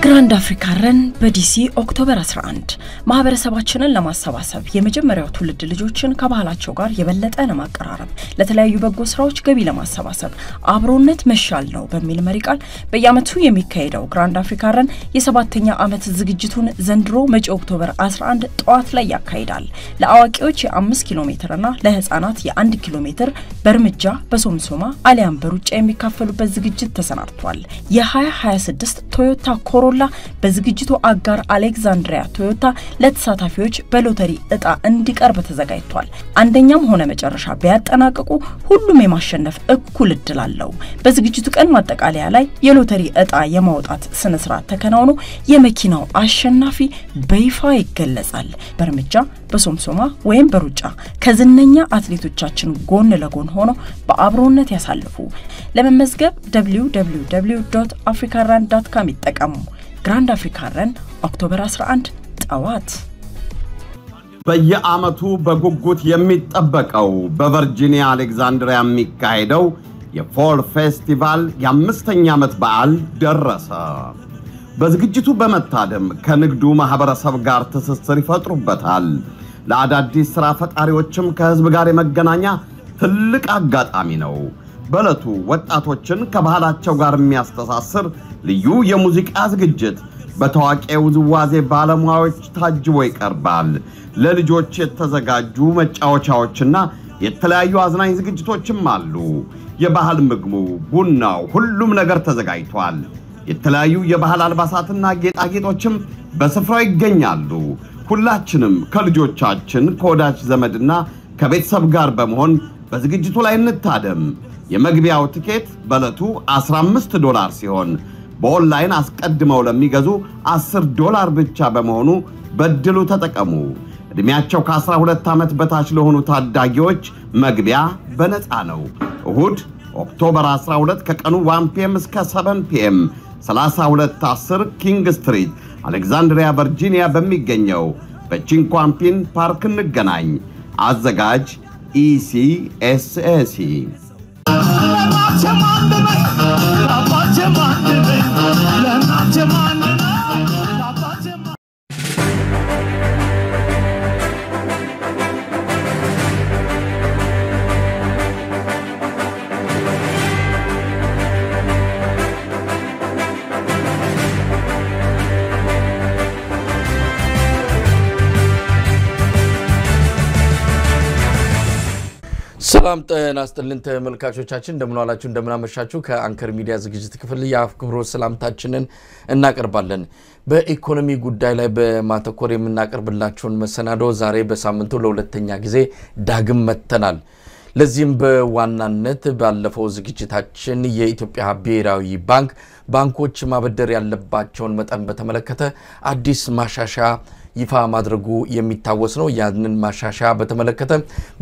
ግራንድ አፍሪካ ረን በዲሲ ኦክቶበር 11 ማህበረሰባችንን ለማሰባሰብ የመጀመሪያው ትውልድ ልጆችን ከባህላቸው ጋር የበለጠ ለማቀራረብ ለተለያዩ በጎ ስራዎች ገቢ ለማሰባሰብ አብሮነት መሻል ነው በሚል መሪ ቃል በየዓመቱ የሚካሄደው ግራንድ አፍሪካ ረን የ7ኛ ዓመት ዝግጅቱን ዘንድሮ መጪ ኦክቶበር 11 ጠዋት ላይ ያካሂዳል። ለአዋቂዎች የ5 ኪሎ ሜትርና ለህፃናት የ1 ኪሎ ሜትር በርምጃ በሶምሶማ አሊያም በሩጫ የሚካፈሉበት ዝግጅት ተሰናድቷል። የ2026 ቶዮታ ኮሮላ በዝግጅቱ አጋር አሌክዛንድሪያ ቶዮታ ለተሳታፊዎች በሎተሪ እጣ እንዲቀርብ ተዘጋጅቷል። አንደኛም ሆነ መጨረሻ ቢያጠናቅቁ ሁሉም የማሸነፍ እኩል እድል አለው። በዝግጅቱ ቀን ማጠቃለያ ላይ የሎተሪ እጣ የማውጣት ስነ ስርዓት ተከናውኖ የመኪናው አሸናፊ በይፋ ይገለጻል። በርምጃ በሶምሶማ ወይም በሩጫ ከዝነኛ አትሌቶቻችን ጎን ለጎን ሆኖ በአብሮነት ያሳልፉ። ለመመዝገብ www.africarun.com ይጠቀሙ። ግራንድ አፍሪካ ረን ኦክቶበር 11 ጠዋት። በየዓመቱ በጉጉት የሚጠበቀው በቨርጂኒያ አሌክዛንድሪያ የሚካሄደው የፎል ፌስቲቫል የ5ኛ ዓመት በዓል ደረሰ። በዝግጅቱ በመታደም ከንግዱ ማህበረሰብ ጋር ትስስር ይፈጥሩበታል። ለአዳዲስ ስራ ፈጣሪዎችም ከህዝብ ጋር የመገናኛ ትልቅ አጋጣሚ ነው። በለቱ ወጣቶችን ከባህላቸው ጋር የሚያስተሳስር ልዩ የሙዚቃ ዝግጅት በታዋቂው ውዝዋዜ ባለሙያዎች ታጅቦ ይቀርባል። ለልጆች የተዘጋጁ መጫወቻዎችና የተለያዩ አዝናኝ ዝግጅቶችም አሉ። የባህል ምግቡ፣ ቡናው፣ ሁሉም ነገር ተዘጋጅቷል። የተለያዩ የባህል አልባሳትና ጌጣጌጦችም በስፍራው ይገኛሉ። ሁላችንም ከልጆቻችን ከወዳጅ ዘመድና ከቤተሰብ ጋር በመሆን በዝግጅቱ ላይ እንታደም። የመግቢያው ቲኬት በለቱ $15 ሲሆን በኦንላይን አስቀድመው ለሚገዙ $10 ብቻ በመሆኑ በድሉ ተጠቀሙ። እድሜያቸው ከ12 ዓመት በታች ለሆኑ ታዳጊዎች መግቢያ በነፃ ነው። እሁድ ኦክቶበር 12 ከቀኑ 1 PM እስከ 7 PM 3210 ኪንግ ስትሪት አሌክዛንድሪያ ቨርጂኒያ በሚገኘው በቺንኳምፒን ፓርክ እንገናኝ። አዘጋጅ ECSAC። ሰላም ጤና ይስጥልን ተመልካቾቻችን፣ እንደምን ዋላችሁ እንደምን አመሻችሁ። ከአንከር ሚዲያ ዝግጅት ክፍል የአክብሮት ሰላምታችንን እናቀርባለን። በኢኮኖሚ ጉዳይ ላይ በማተኮር የምናቀርብላችሁን መሰናዶ ዛሬ በሳምንቱ ለሁለተኛ ጊዜ ዳግም መተናል። ለዚህም በዋናነት ባለፈው ዝግጅታችን የኢትዮጵያ ብሔራዊ ባንክ ባንኮች ማበደር ያለባቸውን መጠን በተመለከተ አዲስ ማሻሻያ ይፋ ማድረጉ የሚታወስ ነው። ያንን ማሻሻያ በተመለከተ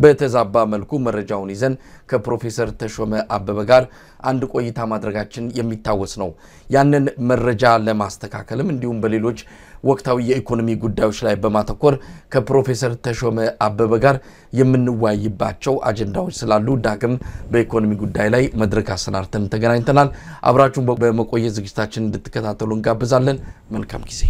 በተዛባ መልኩ መረጃውን ይዘን ከፕሮፌሰር ተሾመ አበበ ጋር አንድ ቆይታ ማድረጋችን የሚታወስ ነው። ያንን መረጃ ለማስተካከልም እንዲሁም በሌሎች ወቅታዊ የኢኮኖሚ ጉዳዮች ላይ በማተኮር ከፕሮፌሰር ተሾመ አበበ ጋር የምንወያይባቸው አጀንዳዎች ስላሉ ዳግም በኢኮኖሚ ጉዳይ ላይ መድረክ አሰናድተን ተገናኝተናል። አብራችሁን በመቆየት ዝግጅታችንን እንድትከታተሉ እንጋብዛለን። መልካም ጊዜ።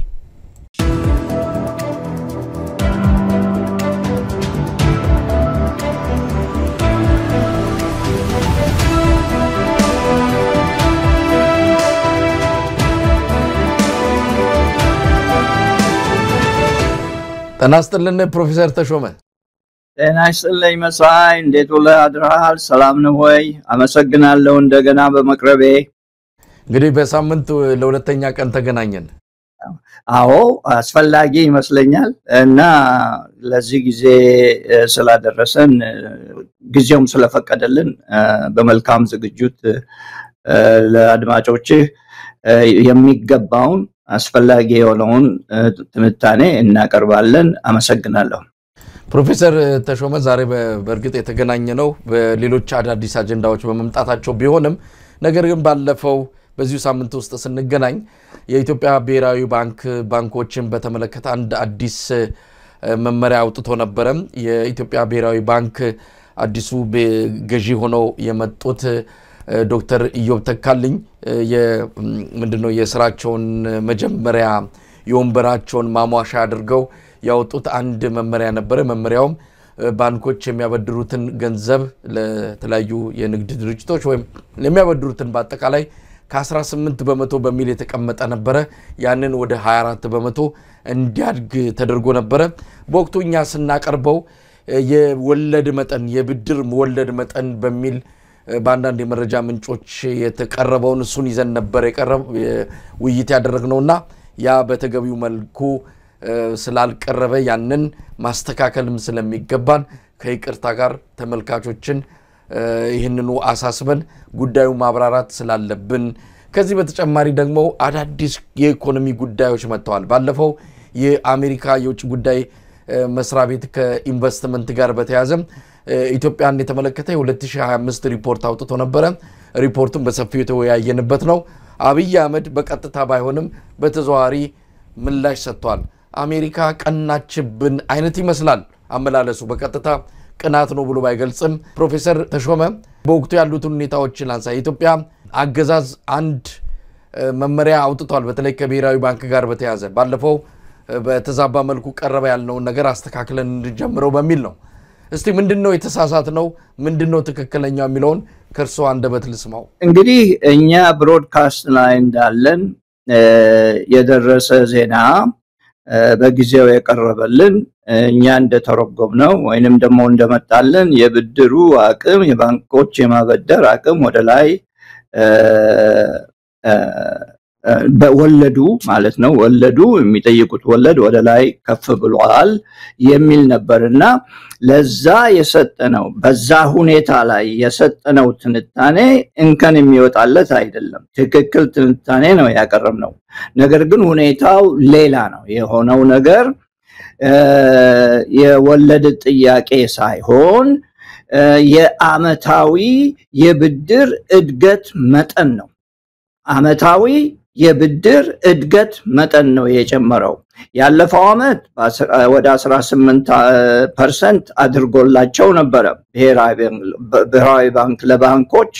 ጤና ይስጥልን ፕሮፌሰር ተሾመ። ጤና ይስጥልኝ መሳይ፣ እንዴት ውለህ አድረሃል? ሰላም ነው ወይ? አመሰግናለሁ እንደገና በመቅረቤ። እንግዲህ በሳምንት ለሁለተኛ ቀን ተገናኘን። አዎ አስፈላጊ ይመስለኛል እና ለዚህ ጊዜ ስላደረሰን ጊዜውም ስለፈቀደልን በመልካም ዝግጅት ለአድማጮች የሚገባውን አስፈላጊ የሆነውን ትንታኔ እናቀርባለን። አመሰግናለሁ። ፕሮፌሰር ተሾመ ዛሬ በእርግጥ የተገናኘነው በሌሎች አዳዲስ አጀንዳዎች በመምጣታቸው ቢሆንም ነገር ግን ባለፈው በዚሁ ሳምንት ውስጥ ስንገናኝ የኢትዮጵያ ብሔራዊ ባንክ ባንኮችን በተመለከተ አንድ አዲስ መመሪያ አውጥቶ ነበር። የኢትዮጵያ ብሔራዊ ባንክ አዲሱ ገዢ ሆነው የመጡት ዶክተር ኢዮብ ተካልኝ ምንድነው የስራቸውን መጀመሪያ የወንበራቸውን ማሟሻ አድርገው ያወጡት አንድ መመሪያ ነበር መመሪያውም ባንኮች የሚያበድሩትን ገንዘብ ለተለያዩ የንግድ ድርጅቶች ወይም ለሚያበድሩትን በአጠቃላይ ከ18 በመቶ በሚል የተቀመጠ ነበር ያንን ወደ 24 በመቶ እንዲያድግ ተደርጎ ነበር በወቅቱኛ ስናቀርበው የወለድ መጠን የብድር ወለድ መጠን በሚል ባንዳንድ የመረጃ ምንጮች የተቀረበውን እሱን ይዘን ነበር ውይይት ያደረግነውና ያ በተገቢው መልኩ ስላልቀረበ ያንን ማስተካከልም ስለሚገባን ከይቅርታ ጋር ተመልካቾችን ይህንኑ አሳስበን ጉዳዩ ማብራራት ስላለብን ከዚህ በተጨማሪ ደግሞ አዳዲስ የኢኮኖሚ ጉዳዮች መጥተዋል ባለፈው የአሜሪካ የውጭ ጉዳይ መስሪያ ቤት ከኢንቨስትመንት ጋር በተያያዘ ኢትዮጵያን የተመለከተ 2025 ሪፖርት አውጥቶ ነበር ሪፖርቱን በሰፊው የተወያየንበት ነው አብይ አህመድ በቀጥታ ባይሆንም በተዘዋዋሪ ምላሽ ሰጥቷል አሜሪካ ቀናችብን አይነት ይመስላል አመላለሱ በቀጥታ ቅናት ነው ብሎ ባይገልጽም ፕሮፌሰር ተሾመ በወቅቱ ያሉት ሁኔታዎች ላንሳ ኢትዮጵያ አገዛዝ አንድ መመሪያ አውጥቷል በተለይ ከብሔራዊ ባንክ ጋር በተያያዘ ባለፈው በተዛባ መልኩ ቀረበ ያልነው ነገር አስተካክለን እንጀምረው በሚል ነው እስቲ ምንድነው የተሳሳተ ነው ምንድነው ትክክለኛው የሚለውን ከርሶ አንደበት ልስማው እንግዲህ እኛ ብሮድካስት ላይ እንዳለን የደረሰ ዜና በጊዜው የቀረበልን እኛ እንደተረጎምነው ወይንም ደግሞ እንደመጣልን የብድሩ አቅም የባንኮች የማበደር አቅም ወደ ላይ በወለዱ ማለት ነው ወለዱ የሚጠይቁት ወለድ ወደ ላይ ከፍ ብሏል የሚል ነበርና ለዛ የሰጠነው በዛ ሁኔታ ላይ የሰጠነው ትንታኔ እንከን የሚወጣለት አይደለም ትክክል ትንታኔ ነው ያቀረብነው ነገር ግን ሁኔታው ሌላ ነው የሆነው ነገር የወለድ ጥያቄ ሳይሆን የአመታዊ የብድር እድገት መጠን ነው አመታዊ የብድር እድገት መጠን ነው የጨመረው ያለፈው አመት ወደ 18% አድርጎላቸው ነበር ብሔራዊ ባንክ ለባንኮች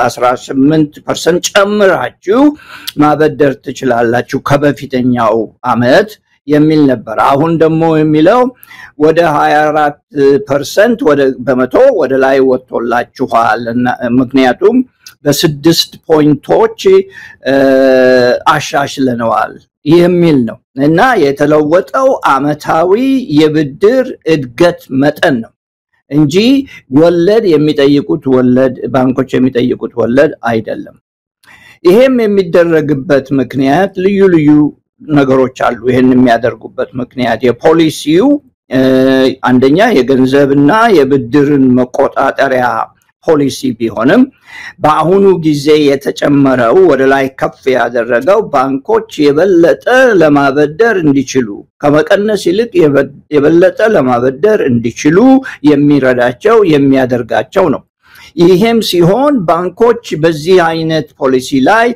18% ጨምራችሁ ማበደር ትችላላችሁ ከበፊተኛው አመት የሚል ነበር አሁን ደግሞ የሚለው ወደ 24% በመቶ ወደ ላይ ወጥቶላችኋል ምክንያቱም በ6 ፖይንቶች አሻሽለነዋል የሚል ነው እና የተለወጠው አመታዊ የብድር እድገት መጠን ነው እንጂ ወለድ የሚጠይቁት ወለድ ባንኮች የሚጠይቁት ወለድ አይደለም ይሄም የሚደረግበት ምክንያት ልዩ ልዩ ነገሮች አሉ ይሄን የሚያደርጉበት ምክንያት የፖሊሲው አንደኛ የገንዘብና የብድርን መቆጣጠሪያ ፖሊሲ ቢሆንም በአሁኑ ጊዜ የተጨመረው ወደ ላይ ከፍ ያደረገው ባንኮች የበለጠ ለማበደር እንዲችሉ ከመቀነስ ይልቅ የበለጠ ለማበደር እንዲችሉ የሚረዳቸው የሚያደርጋቸው ነው ይሄም ሲሆን ባንኮች በዚህ አይነት ፖሊሲ ላይ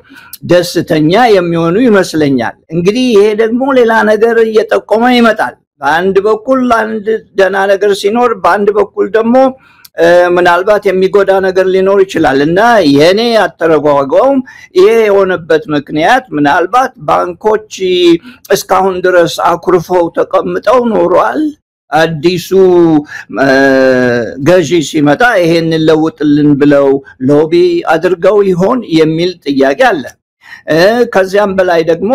ደስተኛ የሚሆኑ ይመስለኛል እንግዲህ ይሄ ደግሞ ሌላ ነገር እየጠቆመ ይመጣል በአንድ በኩል አንድ ደና ነገር ሲኖር በአንድ በኩል ደግሞ ምናልባት የሚጎዳ ነገር ሊኖር ይችላል እና የኔ አተረጓጓም ይሄ የሆነበት ምክንያት ምናልባት ባንኮች እስካሁን ድረስ አኩርፈው ተቀምጠው ኖሯል አዲሱ ገዢ ሲመጣ ይሄን ለውጥልን ብለው ሎቢ አድርገው ይሆን የሚል ጥያቄ አለ ከዚያም በላይ ደግሞ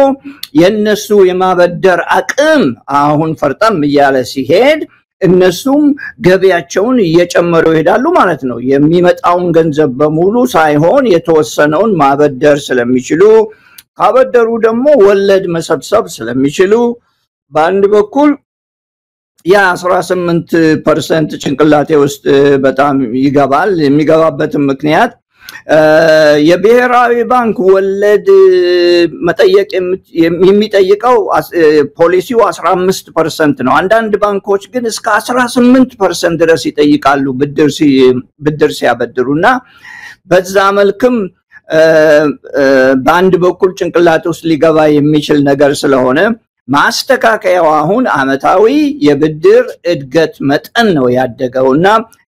የነሱ የማበደር አቅም አሁን ፈርጠም ይያለ ሲሄድ እነሱም ገቢያቸውን እየጨመሩ ይሄዳሉ ማለት ነው የሚመጣውን ገንዘብ በሙሉ ሳይሆን የተወሰነውን ማበደር ስለሚችሉ ካበደሩ ደግሞ ወለድ መሰብሰብ ስለሚችሉ በአንድ በኩል ያ 18% ጭንቅላቴ ውስጥ በጣም ይገባል የሚገባበት ምክንያት የብሔራዊ ባንክ ወለድ መጠየቅ የሚጠይቀው ፖሊሲው 15% ነው አንዳንድ ባንኮች ግን እስከ 18% ድረስ ይጠይቃሉ ብድር ሲያበድሩና በዛ መልኩም በአንድ በኩል ጭንቅላት ውስጥ ሊገባ የሚችል ነገር ስለሆነ ማስተካከያው አሁን አመታዊ የብድር እድገት መጠን ነው ያደገውና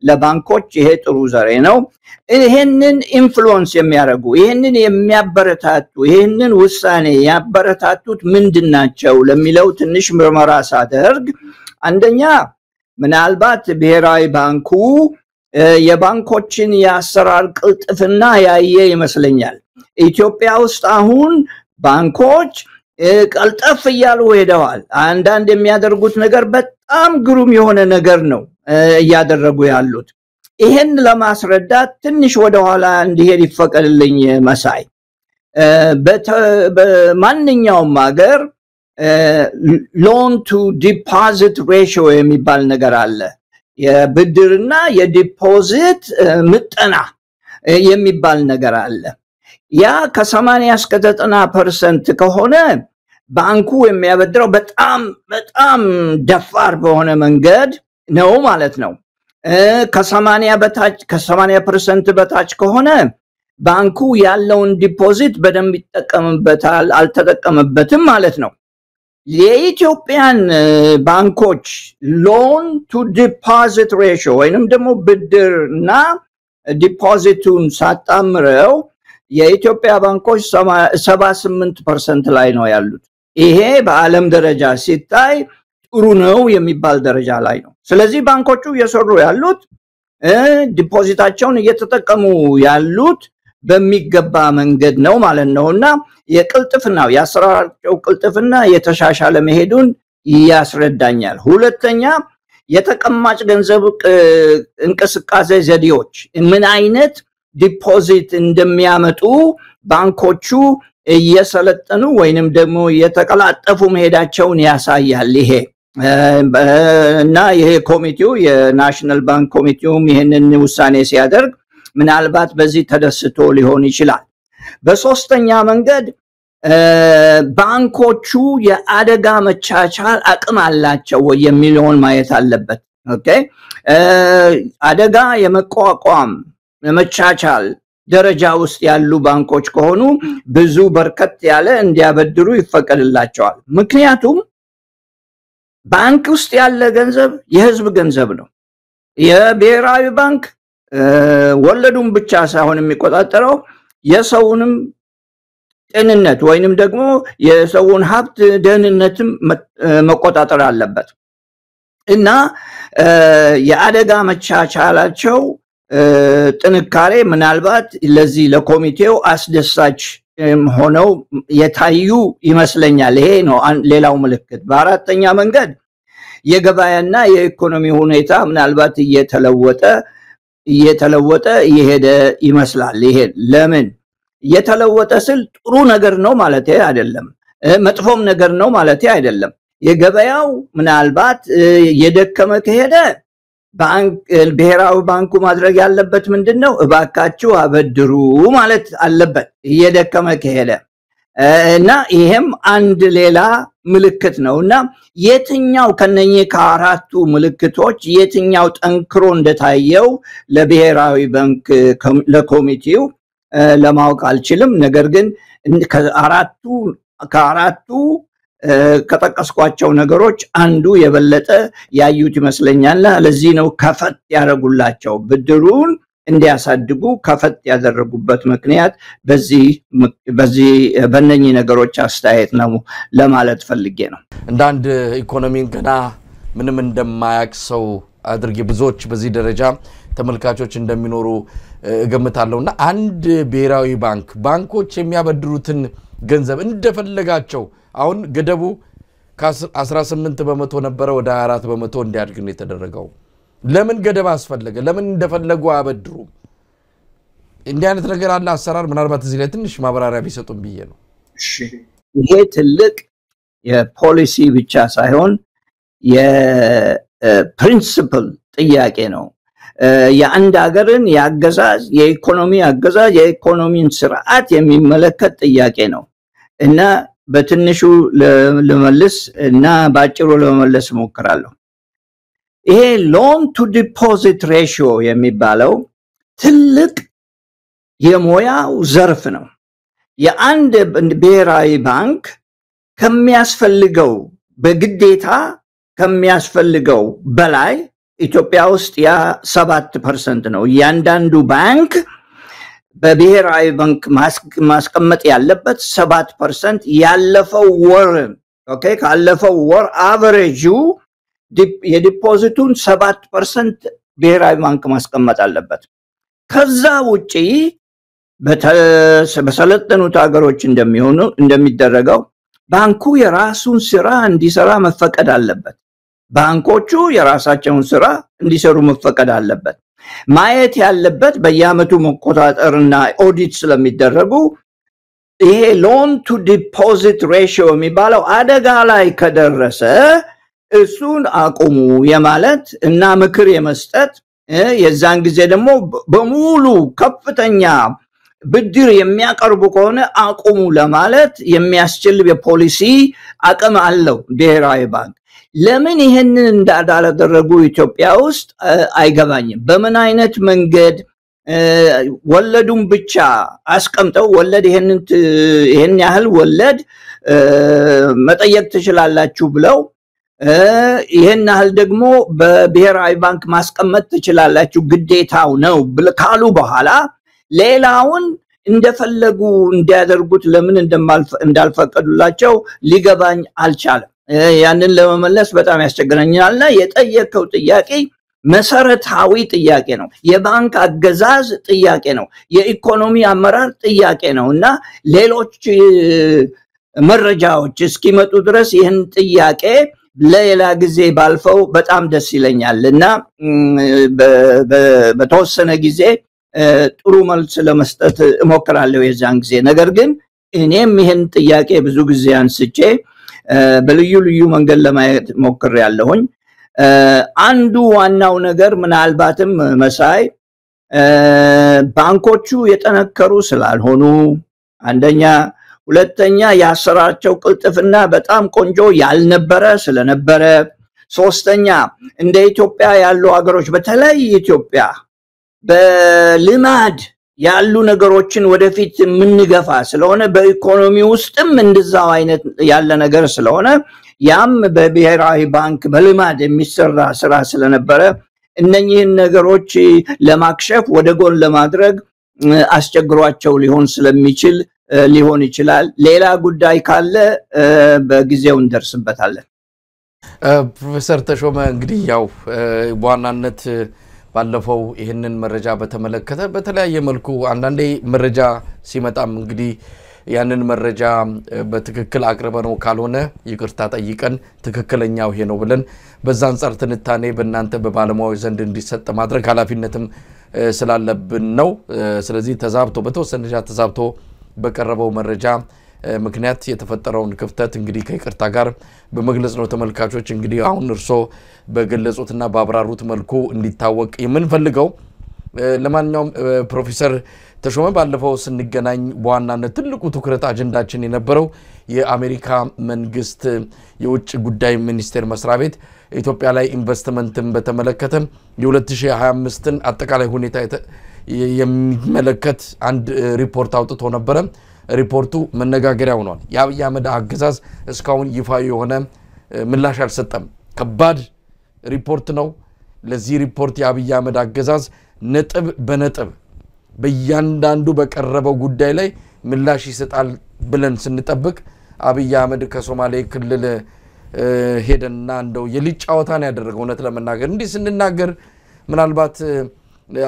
ለባንኮች ይሄ ጥሩ ዘሬ ነው። ይሄንን ኢንፍሉዌንስ የሚያደርጉ ይሄንን የሚያበረታቱ ይሄንን ውሳኔ ያበረታቱት ምንድናቸው ለሚለው ትንሽ ምርመራ ሳደርግ አንደኛ ምናልባት ብሔራዊ ባንኩ የባንኮችን ያሰራር ቅልጥፍና ያየ ይመስለኛል። ኢትዮጵያ ውስጥ አሁን ባንኮች ቀልጠፍ እያሉ ሄደዋል። አንዳንድ የሚያደርጉት ነገር በጣም ግሩም የሆነ ነገር ነው እያደረጉ ያሉት። ይሄን ለማስረዳት ትንሽ ወደ ኋላ እንዲሄድ ይፈቀድልኝ መሳይ። በማንኛውም ሀገር ሎን ቱ ዲፖዚት ሬሽዮ የሚባል ነገር አለ። የብድርና የዲፖዚት ምጠና የሚባል ነገር አለ። ያ ከ80 እስከ 90% ከሆነ ባንኩ የሚያበድረው በጣም ደፋር በሆነ መንገድ ነው ማለት ነው። ከ80% በታች ከሆነ ባንኩ ያለውን ዲፖዚት በደንብ ይጠቀምበታል፣ አልተጠቀመበትም ማለት ነው። የኢትዮጵያን ባንኮች ሎን ቱ ዲፖዚት ሬሽዮ ወይንም ደግሞ ብድርና ዲፖዚቱን ሳጣምረው የኢትዮጵያ ባንኮች 78% ላይ ነው ያሉት። ይሄ በዓለም ደረጃ ሲታይ ጥሩ ነው የሚባል ደረጃ ላይ ነው። ስለዚህ ባንኮቹ እየሰሩ ያሉት ዲፖዚታቸውን እየተጠቀሙ ያሉት በሚገባ መንገድ ነው ማለት ነውና የቅልጥፍናው ያሰራራቸው ቅልጥፍና የተሻሻለ መሄዱን ያስረዳኛል። ሁለተኛ የተቀማጭ ገንዘብ እንቅስቃሴ ዘዴዎች ምን አይነት ዲፖዚት እንደሚያመጡ ባንኮቹ እየሰለጠኑ ወይንም ደግሞ የተቀላጠፉ መሄዳቸውን ያሳያል። ይሄ እና ይሄ ኮሚቴው የናሽናል ባንክ ኮሚቴውም ይሄንን ውሳኔ ሲያደርግ ምናልባት በዚህ ተደስቶ ሊሆን ይችላል። በሶስተኛ መንገድ ባንኮቹ የአደጋ መቻቻል አቅም አላቸው የሚለውን ማየት አለበት። ኦኬ አደጋ የመቋቋም የመቻቻል ደረጃ ውስጥ ያሉ ባንኮች ከሆኑ ብዙ በርከት ያለ እንዲያበድሩ ይፈቀድላቸዋል። ምክንያቱም ባንክ ውስጥ ያለ ገንዘብ የህዝብ ገንዘብ ነው። የብሔራዊ ባንክ ወለዱን ብቻ ሳይሆን የሚቆጣጠረው የሰውንም ጤንነት ወይንም ደግሞ የሰውን ሀብት ደህንነትም መቆጣጠር አለበት እና የአደጋ መቻቻላቸው ጥንካሬ ምናልባት ለዚህ ለኮሚቴው አስደሳች ሆነው የታዩ ይመስለኛል። ይሄ ነው ሌላው ምልክት። በአራተኛ መንገድ የገበያና የኢኮኖሚ ሁኔታ ምናልባት እየተለወጠ ይሄደ ይመስላል። ይሄ ለምን እየተለወጠ ስል ጥሩ ነገር ነው ማለት አይደለም፣ መጥፎም ነገር ነው ማለት አይደለም። የገበያው ምናልባት የደከመ ከሄደ ብሔራዊ ባንኩ ማድረግ ያለበት ምንድነው? እባካችሁ አበድሩ ማለት አለበት እየደከመ ከሄደ እና ይሄም አንድ ሌላ ምልክት ነውና የትኛው ከነኚህ ከአራቱ ምልክቶች የትኛው ጠንክሮ እንደታየው ለብሔራዊ ባንክ ለኮሚቴው ለማወቅ አልችልም። ነገር ግን ከአራቱ ከጠቀስኳቸው ነገሮች አንዱ የበለጠ ያዩት ይመስለኛል። ለዚህ ነው ከፈት ያደረጉላቸው ብድሩን እንዲያሳድጉ ከፈት ያደረጉበት ምክንያት በእነኚህ ነገሮች አስተያየት ነው ለማለት ፈልጌ ነው። እንዳንድ ኢኮኖሚን ገና ምንም እንደማያውቅ ሰው አድርጌ ብዙዎች በዚህ ደረጃ ተመልካቾች እንደሚኖሩ እገምታለሁና አንድ ብሔራዊ ባንኮች የሚያበድሩትን ገንዘብ እንደፈለጋቸው አሁን ገደቡ ከ18% ነበረ ወደ 24% እንዲያድግ ነው የተደረገው። ለምን ገደብ አስፈለገ? ለምን እንደፈለጉ አበድሩ? እንዲህ አይነት ነገር አለ አሰራር። ምናልባት እዚህ ላይ ትንሽ ማብራሪያ ቢሰጡን ብዬ ነው። እሺ ይሄ ትልቅ የፖሊሲ ብቻ ሳይሆን የፕሪንሲፕል ጥያቄ ነው። የአንድ ሀገርን ያገዛዝ የኢኮኖሚ አገዛዝ የኢኮኖሚን ስርዓት የሚመለከት ጥያቄ ነው እና በትንሹ ለመመለስ እና ባጭሩ ለመመለስ ሞክራለሁ። ይሄ ሎን ቱ ዲፖዚት ሬሽዮ የሚባለው ትልቅ የሞያው ዘርፍ ነው። የአንድ ብሔራዊ ባንክ ከሚያስፈልገው በግዴታ ከሚያስፈልገው በላይ ኢትዮጵያ ውስጥ ያ 7% ነው። እያንዳንዱ ባንክ በብሔራዊ ባንክ ማስቀመጥ ያለበት 7% ያለፈው ወር ኦኬ ካለፈው ወር አቨሬጁ የዲፖዚቱን 7% ብሔራዊ ባንክ ማስቀመጥ አለበት። ከዛ ውጪ በሰለጠኑት ሀገሮች እንደሚደረገው ባንኩ የራሱን ስራ እንዲሰራ መፈቀድ አለበት። ባንኮቹ የራሳቸውን ስራ እንዲሰሩ መፈቀድ አለበት። ማየት ያለበት በየአመቱ መቆጣጠርና ኦዲት ስለሚደረጉ ይሄ ሎን ቱ ዲፖዚት ሬሽዮ የሚባለው አደጋ ላይ ከደረሰ እሱን አቁሙ የማለት እና ምክር የመስጠት የዛን ጊዜ ደግሞ በሙሉ ከፍተኛ ብድር የሚያቀርቡ ከሆነ አቁሙ ለማለት የሚያስችል የፖሊሲ አቅም አለው ብሔራዊ ባንክ። ለምን ይሄንን እንዳላደረጉ ኢትዮጵያ ውስጥ አይገባኝም። በምን አይነት መንገድ ወለዱን ብቻ አስቀምጠው ወለድ ይሄን ያህል ወለድ መጠየቅ ትችላላችሁ ብለው ይሄን ያህል ደግሞ በብሔራዊ ባንክ ማስቀመጥ ትችላላችሁ ግዴታው ነው ካሉ በኋላ ሌላውን እንደፈለጉ እንዲያደርጉት ለምን እንዳልፈቀዱላቸው ሊገባኝ አልቻለም። ያንን ለመመለስ በጣም ያስቸግረኛልና የጠየቀው ጥያቄ መሰረታዊ ጥያቄ ነው። የባንክ አገዛዝ ጥያቄ ነው። የኢኮኖሚ አመራር ጥያቄ ነውና ሌሎች መረጃዎች እስኪመጡ ድረስ ይህን ጥያቄ ለሌላ ጊዜ ባልፈው በጣም ደስ ይለኛልና በተወሰነ ጊዜ ጥሩ መልስ ለመስጠት እሞክራለሁ የዛን ጊዜ። ነገር ግን እኔም ይሄን ጥያቄ ብዙ ጊዜ አንስቼ በልዩ ልዩ መንገድ ለማየት ሞክሬያለሁኝ። አንዱ ዋናው ነገር ምናልባትም መሳይ ባንኮቹ የጠነከሩ ስላልሆኑ አንደኛ፣ ሁለተኛ ያሰራቸው ቅልጥፍና በጣም ቆንጆ ያልነበረ ስለነበረ፣ ሶስተኛ እንደ ኢትዮጵያ ያሉ ሀገሮች በተለይ ኢትዮጵያ በልማድ ያሉ ነገሮችን ወደፊት የምንገፋ ስለሆነ በኢኮኖሚ ውስጥም እንደዛው አይነት ያለ ነገር ስለሆነ ያም በብሔራዊ ባንክ በልማድ የሚሰራ ስራ ስለነበረ እነኚህን ነገሮች ለማክሸፍ ወደ ጎን ለማድረግ አስቸግሯቸው ሊሆን ይችላል። ሌላ ጉዳይ ካለ በጊዜው እንደርስበታለን። ፕሮፌሰር ተሾመ እንግዲህ ያው በዋናነት ባለፈው ይሄንን መረጃ በተመለከተ በተለያየ መልኩ አንዳንዴ መረጃ ሲመጣም እንግዲህ ያንን መረጃ በትክክል አቅርበነው ካልሆነ ይቅርታ ጠይቀን ትክክለኛው ይሄ ነው ብለን በዛ አንፃር ትንታኔ በእናንተ በባለሙያዎች ዘንድ እንዲሰጥ ማድረግ ኃላፊነትም ስላለብን ነው። ስለዚህ በተወሰነ ተዛብቶ በቀረበው መረጃ ምክንያት የተፈጠረውን ክፍተት እንግዲህ ከይቅርታ ጋር በመግለጽ ነው ተመልካቾች እንግዲህ አሁን እርሶ በገለጹትና ባብራሩት መልኩ እንዲታወቅ የምንፈልገው። ለማንኛውም ፕሮፌሰር ተሾመ ባለፈው ስንገናኝ በዋናነት ትልቁ ትኩረት አጀንዳችን የነበረው የአሜሪካ መንግስት የውጭ ጉዳይ ሚኒስቴር መስሪያ ቤት ኢትዮጵያ ላይ ኢንቨስትመንትን በተመለከተ የ2025ን አጠቃላይ ሁኔታ የሚመለከት አንድ ሪፖርት አውጥቶ ነበር። ሪፖርቱ መነጋገሪያ ሆኗል። የአብይ አህመድ አገዛዝ እስካሁን ይፋዊ የሆነ ምላሽ አልሰጠም። ከባድ ሪፖርት ነው። ለዚህ ሪፖርት የአብይ አህመድ አገዛዝ ነጥብ በነጥብ በእያንዳንዱ በቀረበው ጉዳይ ላይ ምላሽ ይሰጣል ብለን ስንጠብቅ አብይ አህመድ ከሶማሌ ክልል ሄደና እንደው የልጅ ጨዋታን ያደረገው እውነት ለመናገር እንዲህ ስንናገር ምናልባት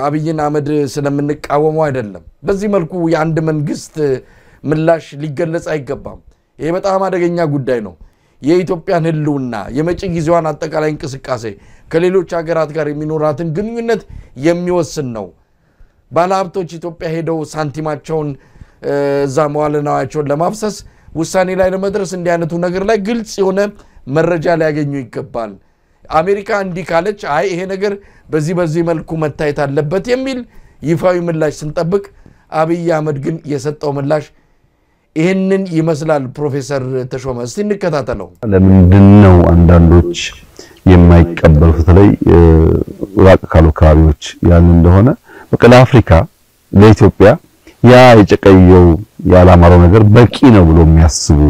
አብይን አህመድ ስለምንቃወመው አይደለም። በዚህ መልኩ የአንድ መንግስት ምላሽ ሊገለጽ አይገባም። ይሄ በጣም አደገኛ ጉዳይ ነው። የኢትዮጵያን ህልውና የመጪ ጊዜዋን አጠቃላይ እንቅስቃሴ ከሌሎች ሀገራት ጋር የሚኖራትን ግንኙነት የሚወስን ነው። ባለሀብቶች ኢትዮጵያ ሄደው ሳንቲማቸውን እዛ መዋለ ንዋያቸውን ለማፍሰስ ውሳኔ ላይ ለመድረስ እንዲህ አይነቱ ነገር ላይ ግልጽ የሆነ መረጃ ሊያገኙ ይገባል። አሜሪካ እንዲህ ካለች አይ ይሄ ነገር በዚህ መልኩ መታየት አለበት የሚል ይፋዊ ምላሽ ስንጠብቅ አብይ አህመድ ግን የሰጠው ምላሽ ይሄንን ይመስላል። ፕሮፌሰር ተሾመ እስቲ እንከታተለው። ለምንድነው አንዳንዶች የማይቀበሉ በተለይ ራቅ ካሉ አካባቢዎች ያን እንደሆነ በቃ ለአፍሪካ ለኢትዮጵያ ያ የጨቀየው ያላማረው ነገር በቂ ነው ብሎ የሚያስቡ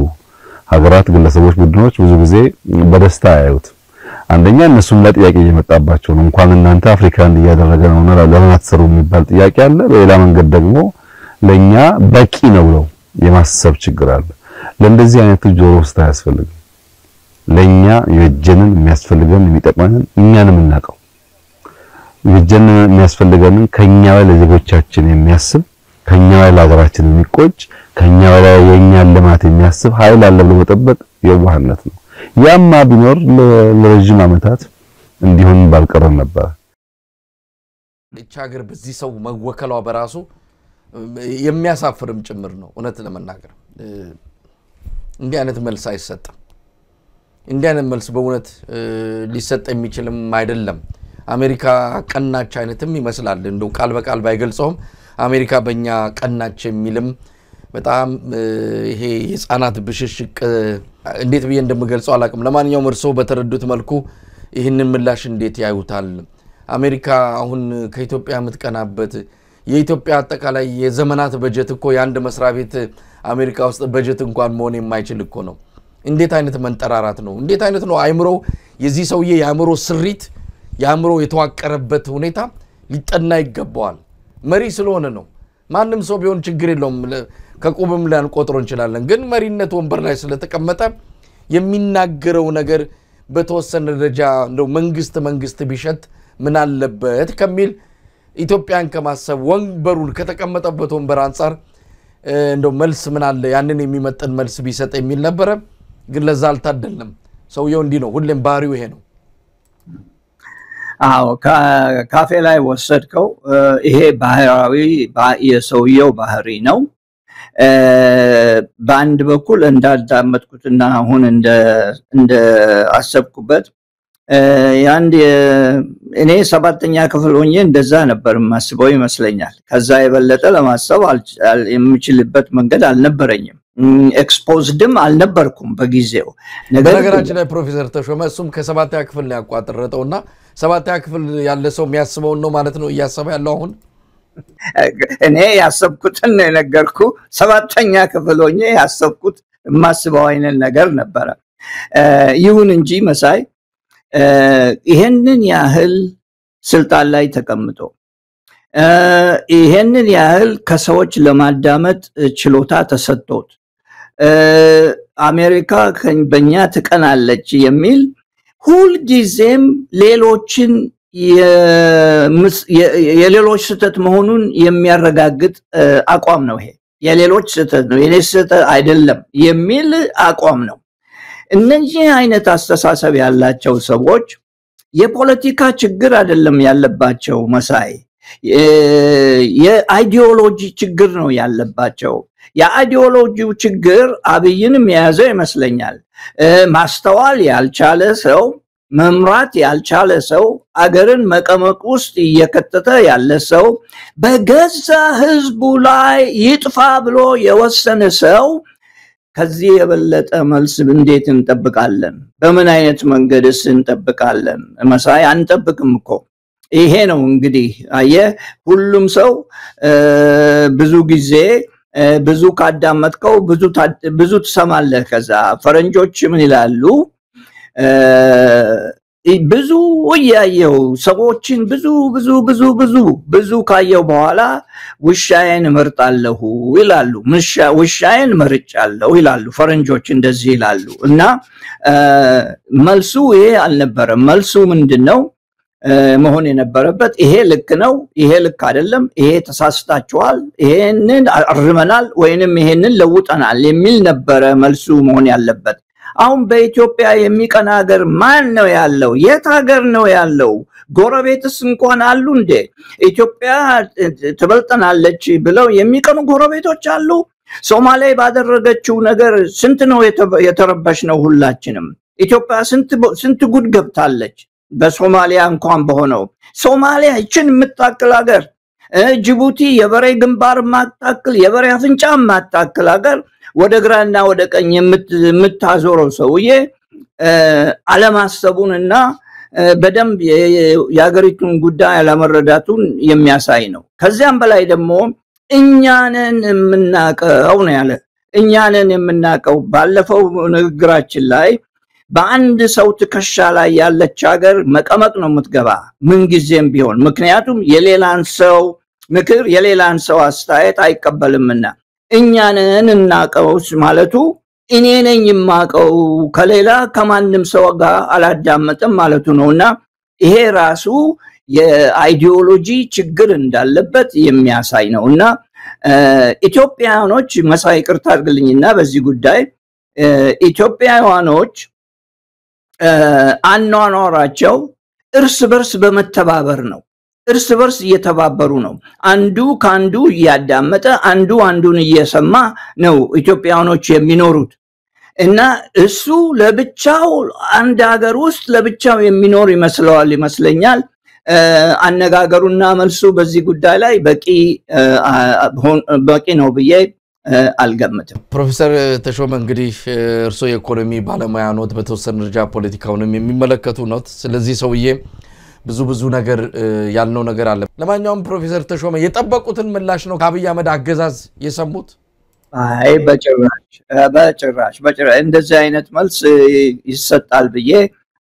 ሀገራት፣ ግለሰቦች፣ ቡድኖች ብዙ ጊዜ በደስታ ያዩት አንደኛ እነሱም ለጥያቄ እየመጣባቸው ነው እንኳን እናንተ አፍሪካን እያደረገ ነውና ለምን አትሰሩ የሚባል ጥያቄ አለ በሌላ መንገድ ደግሞ ለኛ በቂ ነው ብለው የማሰብ ችግር አለ ለእንደዚህ አይነት ጆሮ ውስጥ አያስፈልግም ለኛ የጀንን የሚያስፈልገን የሚጠቅመንን እኛንም እናቀው የጀንን የሚያስፈልገንን ከኛ ላይ ለዜጎቻችን የሚያስብ ከኛ ላይ ለሀገራችን የሚቆጭ ከኛ ላይ የኛን ልማት የሚያስብ ኃይል አለ ብሎ መጠበቅ የዋህነት ነው ያማ ቢኖር ለረጅም ዓመታት እንዲሆን ባልቀረን ነበር እቺ ሀገር በዚህ ሰው መወከሏ በራሱ የሚያሳፍርም ጭምር ነው እውነት ለመናገር እንዲህ አይነት መልስ አይሰጥም እንዲህ አይነት መልስ በእውነት ሊሰጥ የሚችልም አይደለም አሜሪካ ቀናች አይነትም ይመስላል እንደው ቃል በቃል ባይገልጸውም አሜሪካ በእኛ ቀናች የሚልም በጣም ይሄ የጻናት ብሽሽቅ እንዴት ብዬ እንደምገልጸው አላቅም ለማንኛውም እርሶ በተረዱት መልኩ ይህንን ምላሽ እንዴት ያዩታል አሜሪካ አሁን ከኢትዮጵያ የምትቀናበት የኢትዮጵያ አጠቃላይ የዘመናት በጀት እኮ ያንድ መስሪያ ቤት አሜሪካ ውስጥ በጀት እንኳን መሆን የማይችል እኮ ነው እንዴት አይነት መንጠራራት ነው እንዴት አይነት ነው አይምሮ የዚህ ሰውዬ ያምሮ ስሪት ያምሮ የተዋቀረበት ሁኔታ ሊጠና ይገባዋል መሪ ስለሆነ ነው ማንንም ሰው ቢሆን ችግር የለውም ከቁብም ላይ አንቆጥሮ እንችላለን ግን መሪነት ወንበር ላይ ስለተቀመጠ የሚናገረው ነገር በተወሰነ ደረጃ እንደው መንግስት ቢሸት ምን አለበት ከሚል ኢትዮጵያን ከማሰብ ወንበሩን ከተቀመጠበት ወንበር አንፃር እንደው መልስ ምን አለ ያንን የሚመጥን መልስ ቢሰጥ የሚል ነበር ግን ለዛ አልታደለም ሰውየው እንዲ ነው ሁሌም ባሪው ይሄ ነው አዎ ካፌ ላይ ወሰድከው ይሄ ባህራዊ የሰውየው ባህሪ ነው በአንድ በኩል እንዳዳመጥኩትና አሁን እንደ አሰብኩበት ያንድ እኔ 7ኛ ክፍል ሆኜ እንደዛ ነበር ማስበው ይመስለኛል ከዛ የበለጠ ለማሰብ የምችልበት መንገድ አልነበረኝም ኤክስፖዝድም አልነበርኩም በጊዜው ነገራችን ላይ ፕሮፌሰር ተሾመ እሱም ከ7ኛ ክፍል ነው ያቋጥረጠውና 7ኛ ክፍል ያለ ሰው የሚያስበው ነው ማለት ነው እያሰበ ያለው አሁን እኔ ያሰብኩትን ነገርኩ 7ኛ ክፍል ሆኜ ያሰብኩት ማስበው አይነት ነገር ነበር ይሁን እንጂ መሳይ ይሄንን ያህል ስልጣን ላይ ተቀምጦ ይሄንን ያህል ከሰዎች ለማዳመጥ ችሎታ ተሰጥቶት አሜሪካ በእኛ ትቀናለች የሚል ሁሉ ጊዜም ሌሎችን የሌሎች ስህተት መሆኑን የሚያረጋግጥ አቋም ነው ይሄ የሌሎች ስህተት ነው የኔ ስህተት አይደለም የሚል አቋም ነው እነዚህ አይነት አስተሳሰብ ያላቸው ሰዎች የፖለቲካ ችግር አይደለም ያለባቸው መሳይ የአይዲዮሎጂ ችግር ነው ያለባቸው የአይዲዮሎጂው ችግር አብይንም የያዘ ይመስለኛል ማስተዋል ያልቻለ ሰው መምራት ያልቻለ ሰው አገርን መቀመቅ ውስጥ እየከተተ ያለ ሰው በገዛ ህዝቡ ላይ ይጥፋ ብሎ የወሰነ ሰው ከዚህ የበለጠ መልስ እንዴት እንጠብቃለን በምን አይነት መንገድስ እንጠብቃለን መሳይ አንጠብቅም እኮ ይሄ ነው እንግዲህ አየ ሁሉም ሰው ብዙ ጊዜ ብዙ ካዳመጥከው ብዙ ተሰማለህ ከዛ ፈረንጆች ምን ይላሉ ብዙ ያየው ሰዎችን ብዙ ካየው በኋላ ውሻዬን መርጣለሁ ይላሉ ውሻዬን መርጫለሁ ይላሉ ፈረንጆች እንደዚህ ይላሉ እና መልሱ ይሄ አልነበረም መልሱ ምንድነው መሆን የነበረበት ይሄ ልክ ነው ይሄ ልክ አይደለም ይሄ ተሳስታችኋል ይሄንን አርመናል ወይንም ይሄንን ለውጠናል የሚል ነበር መልሱ መሆን ያለበት አሁን በኢትዮጵያ የሚቀና ሀገር ማን ነው ያለው የት ሀገር ነው ያለው ጎረቤትስ እንኳን አሉ እንዴ ኢትዮጵያ ትበልጠናለች ብለው የሚቀኑ ጎረቤቶች አሉ ሶማሌ ባደረገችው ነገር ስንት ነው የተረበሽነው ሁላችንም ኢትዮጵያ ስንት ጉድ ገብታለች በሶማሊያ እንኳን በሆነው ሶማሊያ እችን የምታክል ሀገር ጅቡቲ የበሬ ግንባር ማታክል የበሬ አፍንጫ ማታክል ሀገር ወደ ግራና ወደ ቀኝ የምታዞረው ሰውዬ አለማሰቡንና በደንብ የሀገሪቱን ጉዳይ አለመረዳቱን የሚያሳይ ነው ከዚያም በላይ ደግሞ እኛንን የምናቀው ነው ያለ እኛንን የምናቀው ባለፈው ንግግራችን ላይ በአንድ ሰው ትከሻ ላይ ያለች ሀገር መቀመቅ ነው የምትገባ ምን ጊዜም ቢሆን ምክንያቱም የሌላን ሰው ምክር የሌላን ሰው አስተያየት አይቀበልምና እኛንን እናቀውስ ማለቱ እኔ ነኝ የማቀው ከሌላ ከማንም ሰው ጋር አላዳመጥም ማለቱ ነውና ይሄ ራሱ የአይዲዮሎጂ ችግር እንዳለበት የሚያሳይ ነውና ኢትዮጵያኖች መሳይ ቅርታ አድርግልኝና በዚህ ጉዳይ ኢትዮጵያውያኖች አኗኗራቸው እርስ በርስ በመተባበር ነው እርስ በርስ እየተባበሩ ነው አንዱ ካንዱ ያዳመጠ አንዱ አንዱን እየሰማ ነው ኢትዮጵያውያኖች የሚኖሩት እና እሱ ለብቻው አንድ ሀገር ውስጥ ለብቻው የሚኖር ይመስለኛል አነጋገሩና መልሱ በዚህ ጉዳይ ላይ በቂ ነው ብዬ አልገምትም ፕሮፌሰር ተሾመ እንግዲህ እርሶ የኢኮኖሚ ባለሙያ ኖት በተወሰነ ደረጃ ፖለቲካውንም የሚመለከቱ ኖት ስለዚህ ሰውዬ ብዙ ነገር ያልነው ነገር አለ ለማንኛውም ፕሮፌሰር ተሾመ የጠበቁትን ምላሽ ነው ከአብይ አህመድ አገዛዝ የሰሙት አይ በጭራሽ እንደዚህ አይነት መልስ ይሰጣል ብዬ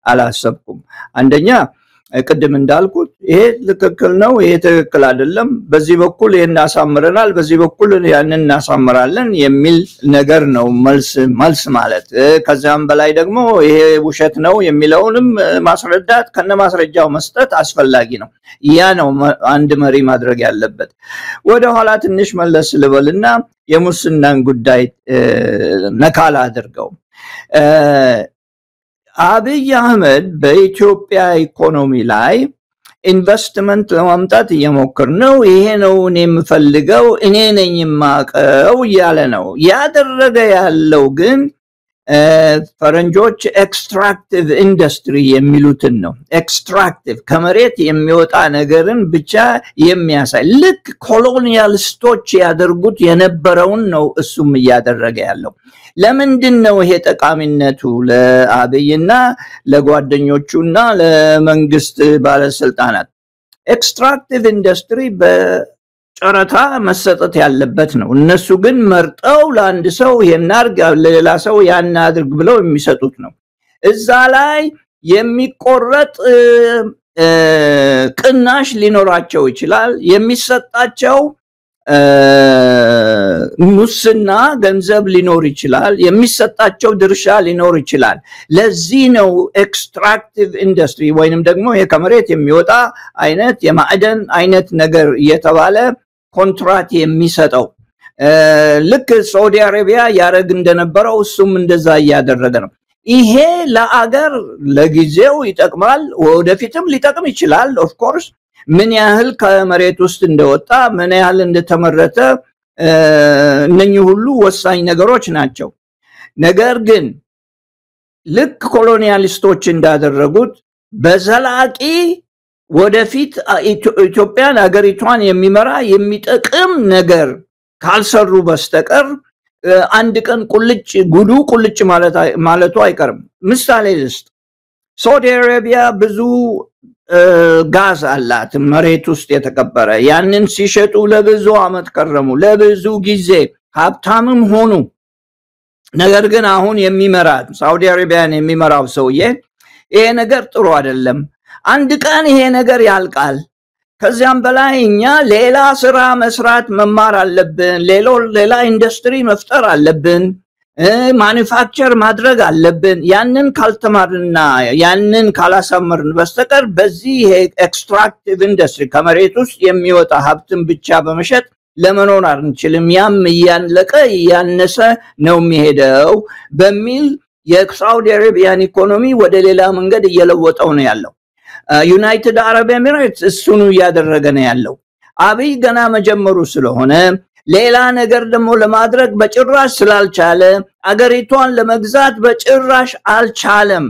አላሰብኩም አንደኛ ቅድም እንዳልኩት ይሄ ትክክል ነው ይሄ ትክክል አይደለም በዚህ በኩል እናሳምረናል በዚህ በኩል ያንን እናሳምራለን የሚል ነገር ነው መልስ ማለት ከዛም በላይ ደግሞ ይሄ ውሸት ነው የሚለውንም ማስረዳት ከነማስረጃው መስጠት አስፈላጊ ነው ያ ነው አንድ መሪ ማድረግ ያለበት ወደ ኋላ ትንሽ መለስ ልበልና የሙስናን ጉዳይ ነካላ አድርገው አብይ አህመድ በኢትዮጵያ ኢኮኖሚ ላይ ኢንቨስትመንት ለማምጣት እየሞከረ ነው ይሄ ነው እኔ የምፈልገው እኔ ነኝ የማቀው ያለ ነው ያደረገ ያለው ግን ፈረንጆች ኤክስትራክቲቭ ኢንደስትሪ የሚሉትን ነው ኤክስትራክቲቭ ከመሬት የሚወጣ ነገርን ብቻ የሚያሳይ ልክ ኮሎኒያሊስቶች ያደርጉት የነበረውን ነው እሱም ያደረገ ያለው ለምንድነው ይሄ ጠቃሚነቱ ለአብይና ለጓደኞቹና ለመንግስት ባለስልጣናት ኤክስትራክቲቭ ኢንደስትሪ በጨረታ መሰጠት ያለበት ነው እነሱ ግን መርጠው ለአንድ ሰው የናርግ ለሌላ ሰው ያናድርግ ብለው የሚሰጡት ነው እዛ ላይ የሚቆረጥ ቅናሽ ሊኖራቸው ይችላል የሚሰጣቸው ሙስና ገንዘብ ሊኖር ይችላል የሚሰጣቸው ድርሻ ሊኖር ይችላል ለዚህ ነው ኤክስትራክቲቭ ኢንደስትሪ ወይንም ደግሞ የከመሬት የሚወጣ አይነት የማዕደን አይነት ነገር እየተባለ ኮንትራክት የሚሰጠው ልክ ሳውዲ አረቢያ ያረግ እንደነበረው እሱም እንደዛ ያደረገ ነው ይሄ ለአገር ለጊዜው ይጠቅማል ወደፊትም ሊጠቅም ይችላል ኦፍ ኮርስ ምን ያህል ከመሬት ውስጥ እንደወጣ ምን ያህል እንደተመረተ እነኚህ ሁሉ ወሳኝ ነገሮች ናቸው ነገር ግን ልክ ኮሎኒያሊስቶች እንዳደረጉት በዘላቂ ወደፊት ኢትዮጵያን አገሪቷን የሚመራ የሚጠቅም ነገር ካልሰሩ በስተቀር አንድ ቀን ቁልጭ ማለቱ አይቀርም ምሳሌ ልስጥ ሳውዲ አረቢያ ብዙ ጋዝ አላት መሬት ውስጥ የተቀበረ ያንን ሲሸጡ ለብዙ አመት ከረሙ ለብዙ ጊዜ ሀብታምም ሆኑ ነገር ግን አሁን የሚመራው ሳውዲ አረቢያን የሚመራው ሰውዬ ይሄ ነገር ጥሩ አይደለም አንድ ቀን ይሄ ነገር ያልቃል ከዚያም በላይ እኛ ሌላ ስራ መስራት መማር አለብን ሌላ ኢንደስትሪ መፍጠር አለብን ማኑፋክቸር ማድረግ አለብን ያንን ካልተማርና ያንን ካላሰመርን በስተቀር በዚህ ኤክስትራክቲቭ ኢንደስትሪ ከመሬት ውስጥ የሚወጣ ሀብትን ብቻ በመሸጥ ለመኖር አንችልም ያም ያንለቀ ያነሰ ነው የሚሄደው በሚል የሳውዲ አረቢያን ኢኮኖሚ ወደ ሌላ መንገድ እየለወጠው ነው ያለው ዩናይትድ አረብ ኤሚሬትስ እሱኑ ያደረገ ነው ያለው አብይ ገና መጀመሩ ስለሆነ ሌላ ነገር ደግሞ ለማድረግ በጭራሽ ስላልቻለ አገሪቷን ለመግዛት በጭራሽ አልቻለም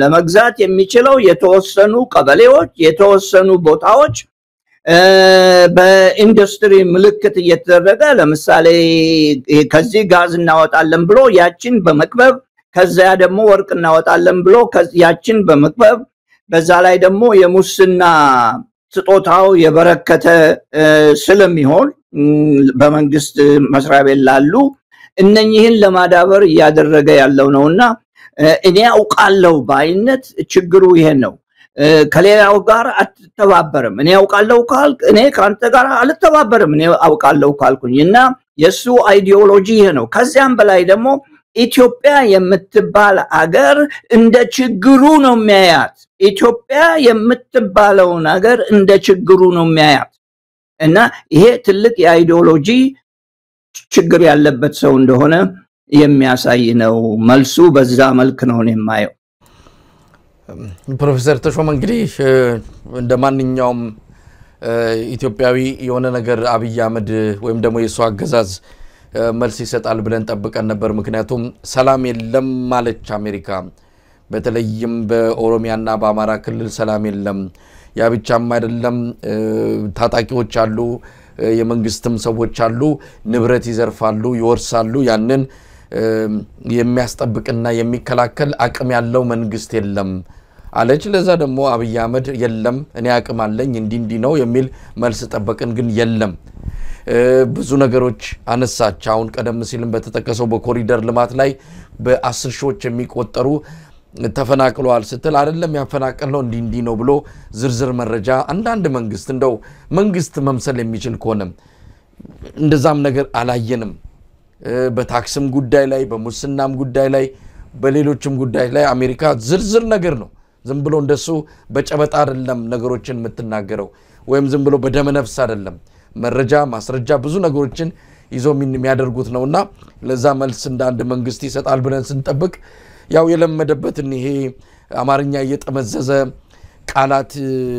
ለመግዛት የሚችለው የተወሰኑ ቀበሌዎች የተወሰኑ ቦታዎች በኢንዱስትሪ ምልክት እየተደረገ ለምሳሌ ከዚህ ጋዝ እናወጣለን ብሎ ያችን በመክበብ ከዛ ደግሞ ወርቅ እናወጣለን ብሎ ያችን በመክበብ በዛ ላይ ደግሞ የሙስና ስጦታው የበረከተ ስለሚሆን በመንግስት መስሪያ ቤት ላሉ እነኚህን ለማዳበር ያደረገ ያለው ነውና እኔ አውቃለሁ ባይነት ችግሩ ይሄ ነው ከሌላው ጋር አትተባበርም እኔ አውቃለሁ ካልክ እኔ ካንተ ጋር አልተባበርም እኔ አውቃለሁ ካልኩኝና የሱ አይዲዮሎጂ ይሄ ነው ከዚያም በላይ ደግሞ ኢትዮጵያ የምትባል አገር እንደ ችግሩ ነው የሚያያት ኢትዮጵያ የምትባለው ነገር እንደ ችግሩ ነው የሚያያት እና ይሄ ትልቅ የአይዲዮሎጂ ችግር ያለበት ሰው እንደሆነ የሚያሳይ ነው መልሱ በዛ መልክ ነው የማየው ፕሮፌሰር ተሾመ እንግዲህ እንደማንኛውም ኢትዮጵያዊ የሆነ ነገር አብይ አህመድ ወይም ደግሞ የሱ አገዛዝ መልስ ይሰጣል ብለን ጠብቀን ነበር ምክንያቱም ሰላም የለም ማለች አሜሪካ በተለይም በኦሮሚያና በአማራ ክልል ሰላም የለም ያ ብቻም አይደለም ታጣቂዎች አሉ የመንግስትም ሰዎች አሉ ንብረት ይዘርፋሉ ይወርሳሉ ያንን የሚያስጠብቅና የሚከላከል አቅም ያለው መንግስት የለም አለች ለዛ ደግሞ አብይ አህመድ የለም እኔ አቅም አለኝ እንዲ ነው የሚል መልስ ጠበቅን ግን የለም ብዙ ነገሮች አነሳች አሁን ቀደም ሲልም በተጠቀሰው በኮሪደር ልማት ላይ በ10 ሺዎች የሚቆጠሩ ተፈናቅለዋል ስትል አይደለም ያፈናቀለው እንዲ ነው ብሎ ዝርዝር መረጃ አንዳንድ መንግስት እንደው መንግስት መምሰል የሚችል ከሆነ እንደዛም ነገር አላየንም በታክስም ጉዳይ ላይ በሙስናም ጉዳይ ላይ በሌሎችም ጉዳይ ላይ አሜሪካ ዝርዝር ነገር ነው ዝም ብሎ እንደሱ በጨበጣ አይደለም ነገሮችን የምትናገረው ወይም ዝም ብሎ በደመ ነፍስ አይደለም መረጃ ማስረጃ ብዙ ነገሮችን ይዞ የሚያደርጉት ነውና ለዛ መልስ እንደ አንድ መንግስት ይሰጣል ብለን ስንጠብቅ ያው የለመደበትን ይሄ አማርኛ እየተመዘዘ ቃላት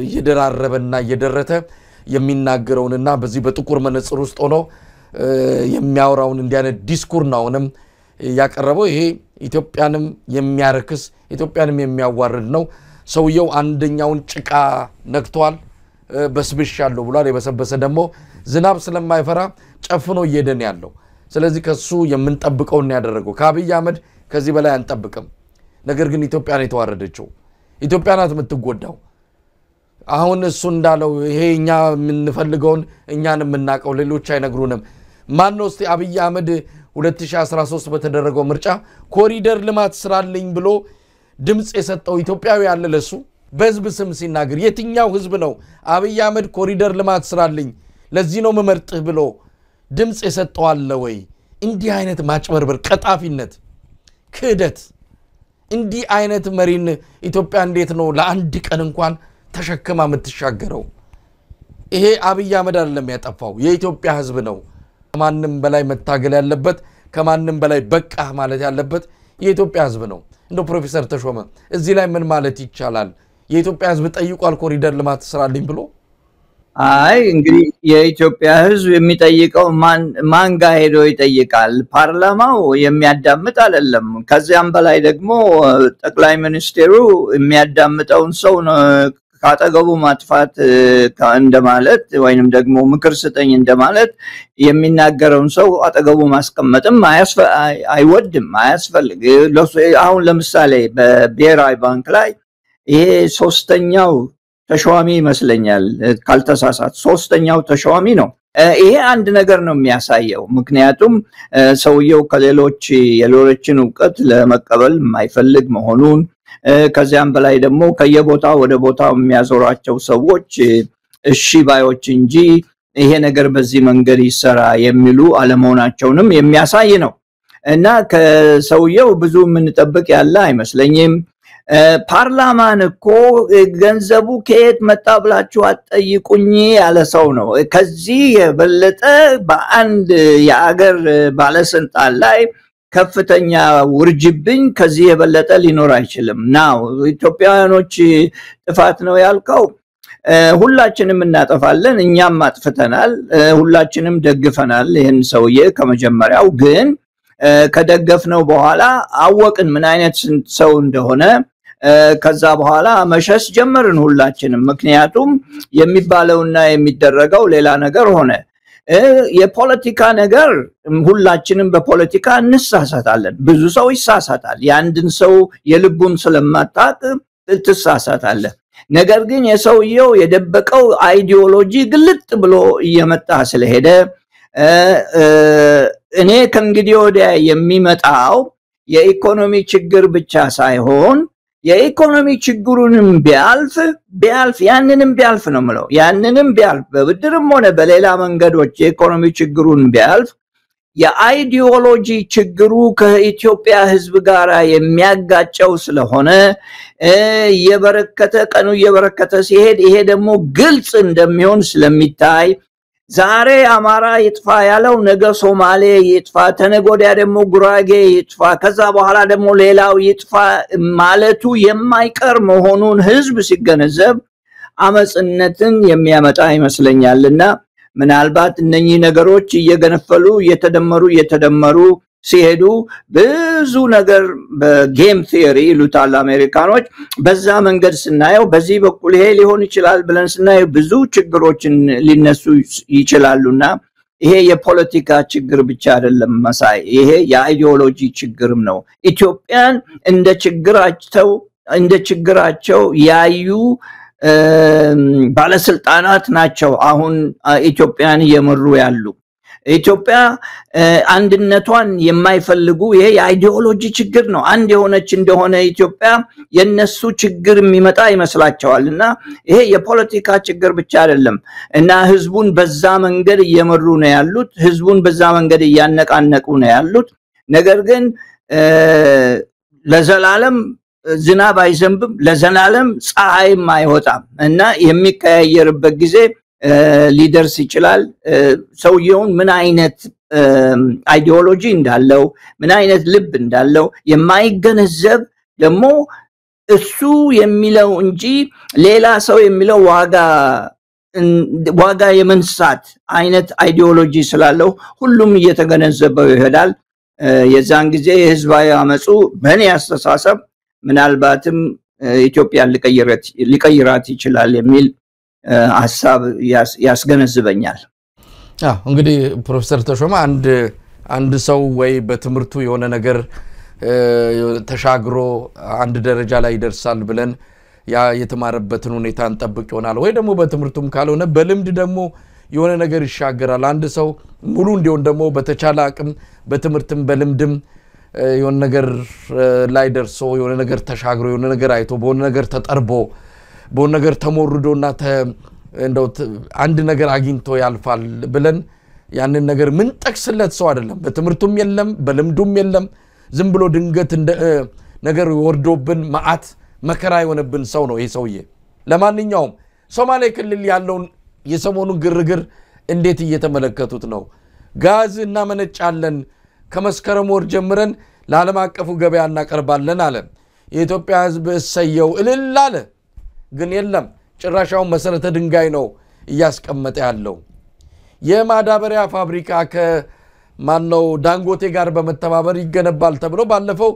እየደራረበና እየደረተ የሚናገረውንና በዚህ በጥቁር መነጽር ውስጥ ሆኖ የሚያወራውን እንዲያነ ዲስኩር ነውንም ያቀረበው ይሄ ኢትዮጵያንም የሚያረክስ ኢትዮጵያንም የሚያዋርድ ነው ሰውየው አንደኛውን ጭቃ ነክቷል በስብሻለሁ ብሏል የበሰበሰ ደግሞ ዝናብ ስለማይፈራ ጨፍኖ እየደን ያለው ስለዚህ ከሱ የምንጠብቀው እና ያደረገው ከአብይ አህመድ ከዚህ በላይ አንጠብቅም ነገር ግን ኢትዮጵያን የተዋረደችው ኢትዮጵያ ናት የምትጎዳው አሁን እሱ እንዳለው ይሄኛ የምንፈልገውን እኛን የምናቀው ሌሎች አይነግሩንም ማን ነው እስቲ አብይ አህመድ 2013 በተደረገው ምርጫ ኮሪደር ልማት ስራልኝ ብሎ ድምጽ የሰጠው ኢትዮጵያዊ ያለ ለሱ በህዝብ ስም ሲናገር የትኛው ህዝብ ነው አብይ አህመድ ኮሪደር ልማት ስራልኝ ለዚህ ነው መመርጥህ ብሎ ድምጽ የሰጠው አለ ወይ እንዲህ አይነት ማጭበርበር ቀጣፊነት ክህደት እንዲህ አይነት መሪን ኢትዮጵያ እንዴት ነው ለአንድ ቀን እንኳን ተሸክማ የምትሻገረው ይሄ አብይ አህመድ አይደለም ያጠፋው የኢትዮጵያ ህዝብ ነው ከማንም በላይ መታገል ያለበት ከማንም በላይ በቃ ማለት ያለበት የኢትዮጵያ ህዝብ ነው እንደው ፕሮፌሰር ተሾመ እዚህ ላይ ምን ማለት ይቻላል የኢትዮጵያ ህዝብ ጠይቋል ኮሪደር ልማት ስራልኝ ብሎ አይ እንግዲህ የኢትዮጵያ ህዝብ የሚጠይቀው ማን ጋር ሄዶ ይጠይቃል ፓርላማው የሚያዳምጥ አይደለም ከዚያም በላይ ደግሞ ጠቅላይ ሚኒስትሩ የሚያዳምጠውን ሰው ካጠገቡ ማጥፋት እንደማለት ወይንም ደግሞ ምክር ስጠኝ እንደማለት የሚናገረውን ሰው አጠገቡ ማስቀመጥም አይወድም አያስፈልግ አሁን ለምሳሌ በብሔራዊ ባንክ ላይ ይሄ ሶስተኛው ተሿሚ ይመስለኛል ካልተሳሳት ሶስተኛው ተሿሚ ነው ይሄ አንድ ነገር ነው የሚያሳየው ምክንያቱም ሰውየው ከሌሎች የሌሎችን ዕውቀት ለመቀበል የማይፈልግ መሆኑን ከዚያም በላይ ደግሞ ከየቦታው ወደ ቦታው የሚያዞራቸው ሰዎች እሺ ባዮች እንጂ ይሄ ነገር በዚህ መንገድ ይሰራ የሚሉ አለመሆናቸውንም የሚያሳይ ነው እና ከሰውየው ብዙ ምን ተጠብቅ ያለ አይመስለኝም ፓርላማን እኮ ገንዘቡ ከየት መጣ ብላችሁ አጠይቁኝ ያለ ሰው ነው ከዚህ የበለጠ በአንድ የአገር ባለስልጣን ላይ ከፍተኛ ውርጅብኝ ከዚህ የበለጠ ሊኖር አይችልም ናው ኢትዮጵያውያኖች ጥፋት ነው ያልከው ሁላችንም እናጠፋለን እኛም አጥፍተናል ሁላችንም ደግፈናል ይሄን ሰውዬ ከመጀመሪያው ግን ከደገፍነው በኋላ አወቅን ምን አይነት ሰው እንደሆነ ከዛ በኋላ መሸሽ ጀመርን ሁላችንም ምክንያቱም የሚባለውና የሚደረገው ሌላ ነገር ሆነ የፖለቲካ ነገር ሁላችንም በፖለቲካ እንሳሳታለን ብዙ ሰው ይሳሳታል ያንድን ሰው የልቡን ስለማጣቅ ትሳሳታለህ ነገር ግን የሰውየው የደበቀው አይዲዮሎጂ ግልጥ ብሎ እየመጣ ስለሄደ እኔ ከእንግዲህ ወዲያ የሚመጣው የኢኮኖሚ ችግር ብቻ ሳይሆን የኢኮኖሚ ችግሩንም ቢያልፍ ያንንም ቢያልፍ ነው ማለት ያንንም ቢያልፍ በብድርም ሆነ በሌላ መንገዶች የኢኮኖሚ ችግሩን ቢያልፍ የአይዲዮሎጂ ችግሩ ከኢትዮጵያ ህዝብ ጋር የሚያጋጨው ስለሆነ ቀኑ የበረከተ ሲሄድ ይሄ ደግሞ ግልጽ እንደሚሆን ስለሚታይ ዛሬ አማራ ይጥፋ ያለው ነገ ሶማሌ ይጥፋ ተነጎዲያ ደግሞ ጉራጌ ይጥፋ ከዛ በኋላ ደግሞ ሌላው ይጥፋ ማለቱ የማይቀር መሆኑን ህዝብ ሲገነዘብ አመጽነትን የሚያመጣ ይመስለኛልና ምናልባት እነኚህ ነገሮች እየገነፈሉ እየተደመሩ ሲሄዱ ብዙ ነገር በጌም ቲዮሪ ይሉታል አሜሪካኖች በዛ መንገድ ስናየው በዚህ በኩል ይሄ ሊሆን ይችላል ብለን ስናየው ብዙ ችግሮችን ሊነሱ ይችላሉና ይሄ የፖለቲካ ችግር ብቻ አይደለም መሳይ ይሄ የአይዲዮሎጂ ችግርም ነው ኢትዮጵያን እንደ ችግራቸው ያዩ ባለስልጣናት ናቸው አሁን ኢትዮጵያን እየመሩ ያሉ ኢትዮጵያ አንድነቷን የማይፈልጉ ይሄ የአይዲዮሎጂ ችግር ነው አንድ የሆነች እንደሆነ ኢትዮጵያ የነሱ ችግር የሚመጣ ይመስላቸዋልና ይሄ የፖለቲካ ችግር ብቻ አይደለም እና ህዝቡን በዛ መንገድ እየመሩ ነው ያሉት ህዝቡን በዛ መንገድ እያነቃነቁ ነው ያሉት ነገር ግን ለዘላለም ዝናብ አይዘንብም ለዘላለም ፀሐይም አይወጣም እና የሚቀያየርበት ጊዜ ሊደርስ ይችላል ሰውየውን ምን አይነት አይዲዮሎጂ እንዳለው ምን አይነት ልብ እንዳለው የማይገነዘብ ደግሞ እሱ የሚለው እንጂ ሌላ ሰው የሚለው ዋጋ የመንሳት አይነት አይዲዮሎጂ ስላለው ሁሉም እየተገነዘበው ይሄዳል የዛን ጊዜ የህዝባዊ አመጹ በእኔ አስተሳሰብ ምናልባትም ኢትዮጵያን ሊቀይራት ይችላል የሚል ሐሳብ ያስገነዝበኛል እንግዲህ ፕሮፌሰር ተሾመ አንድ ሰው ወይ በትምርቱ የሆነ ነገር ተሻግሮ አንድ ደረጃ ላይ ይደርሳል ብለን ያ የተማረበትን ሁኔታ እንጠብቅ ይሆናል ወይ ደግሞ በትምርቱም ካልሆነ በልምድ ደግሞ የሆነ ነገር ይሻገራል አንድ ሰው ሙሉ እንዲሆን ደግሞ በተቻለ አቅም በትምርትም በልምድም የሆነ ነገር ላይ ደርሶ የሆነ ነገር ተሻግሮ የሆነ ነገር አይቶ በሆነ ነገር ተጠርቦ በሆነ ነገር ተሞርዶና እንደው አንድ ነገር አግኝቶ ያልፋል ብለን ያንን ነገር ምን ጠቅስለት ሰው አይደለም በትምርቱም የለም በልምዱም የለም ዝም ብሎ ድንገት እንደ ነገር ወርዶብን ማአት መከራ የሆነብን ሰው ነው ይሄ ሰውዬ ለማንኛውም ሶማሌ ክልል ያለውን የሰሞኑን ግርግር እንዴት እየተመለከቱት ነው ጋዝ እና መነጫለን ከመስከረም ወር ጀምረን ለዓለም አቀፉ ገበያ እናቀርባለን አለ የኢትዮጵያ ህዝብ እሰየው እልል አለ ግን የለም ጭራሻው መሰረተ ድንጋይ ነው እያስቀመጠ ያለው የማዳበሪያ ፋብሪካ ከማነው ዳንጎቴ ጋር በመተባበር ይገነባል ተብሎ ባለፈው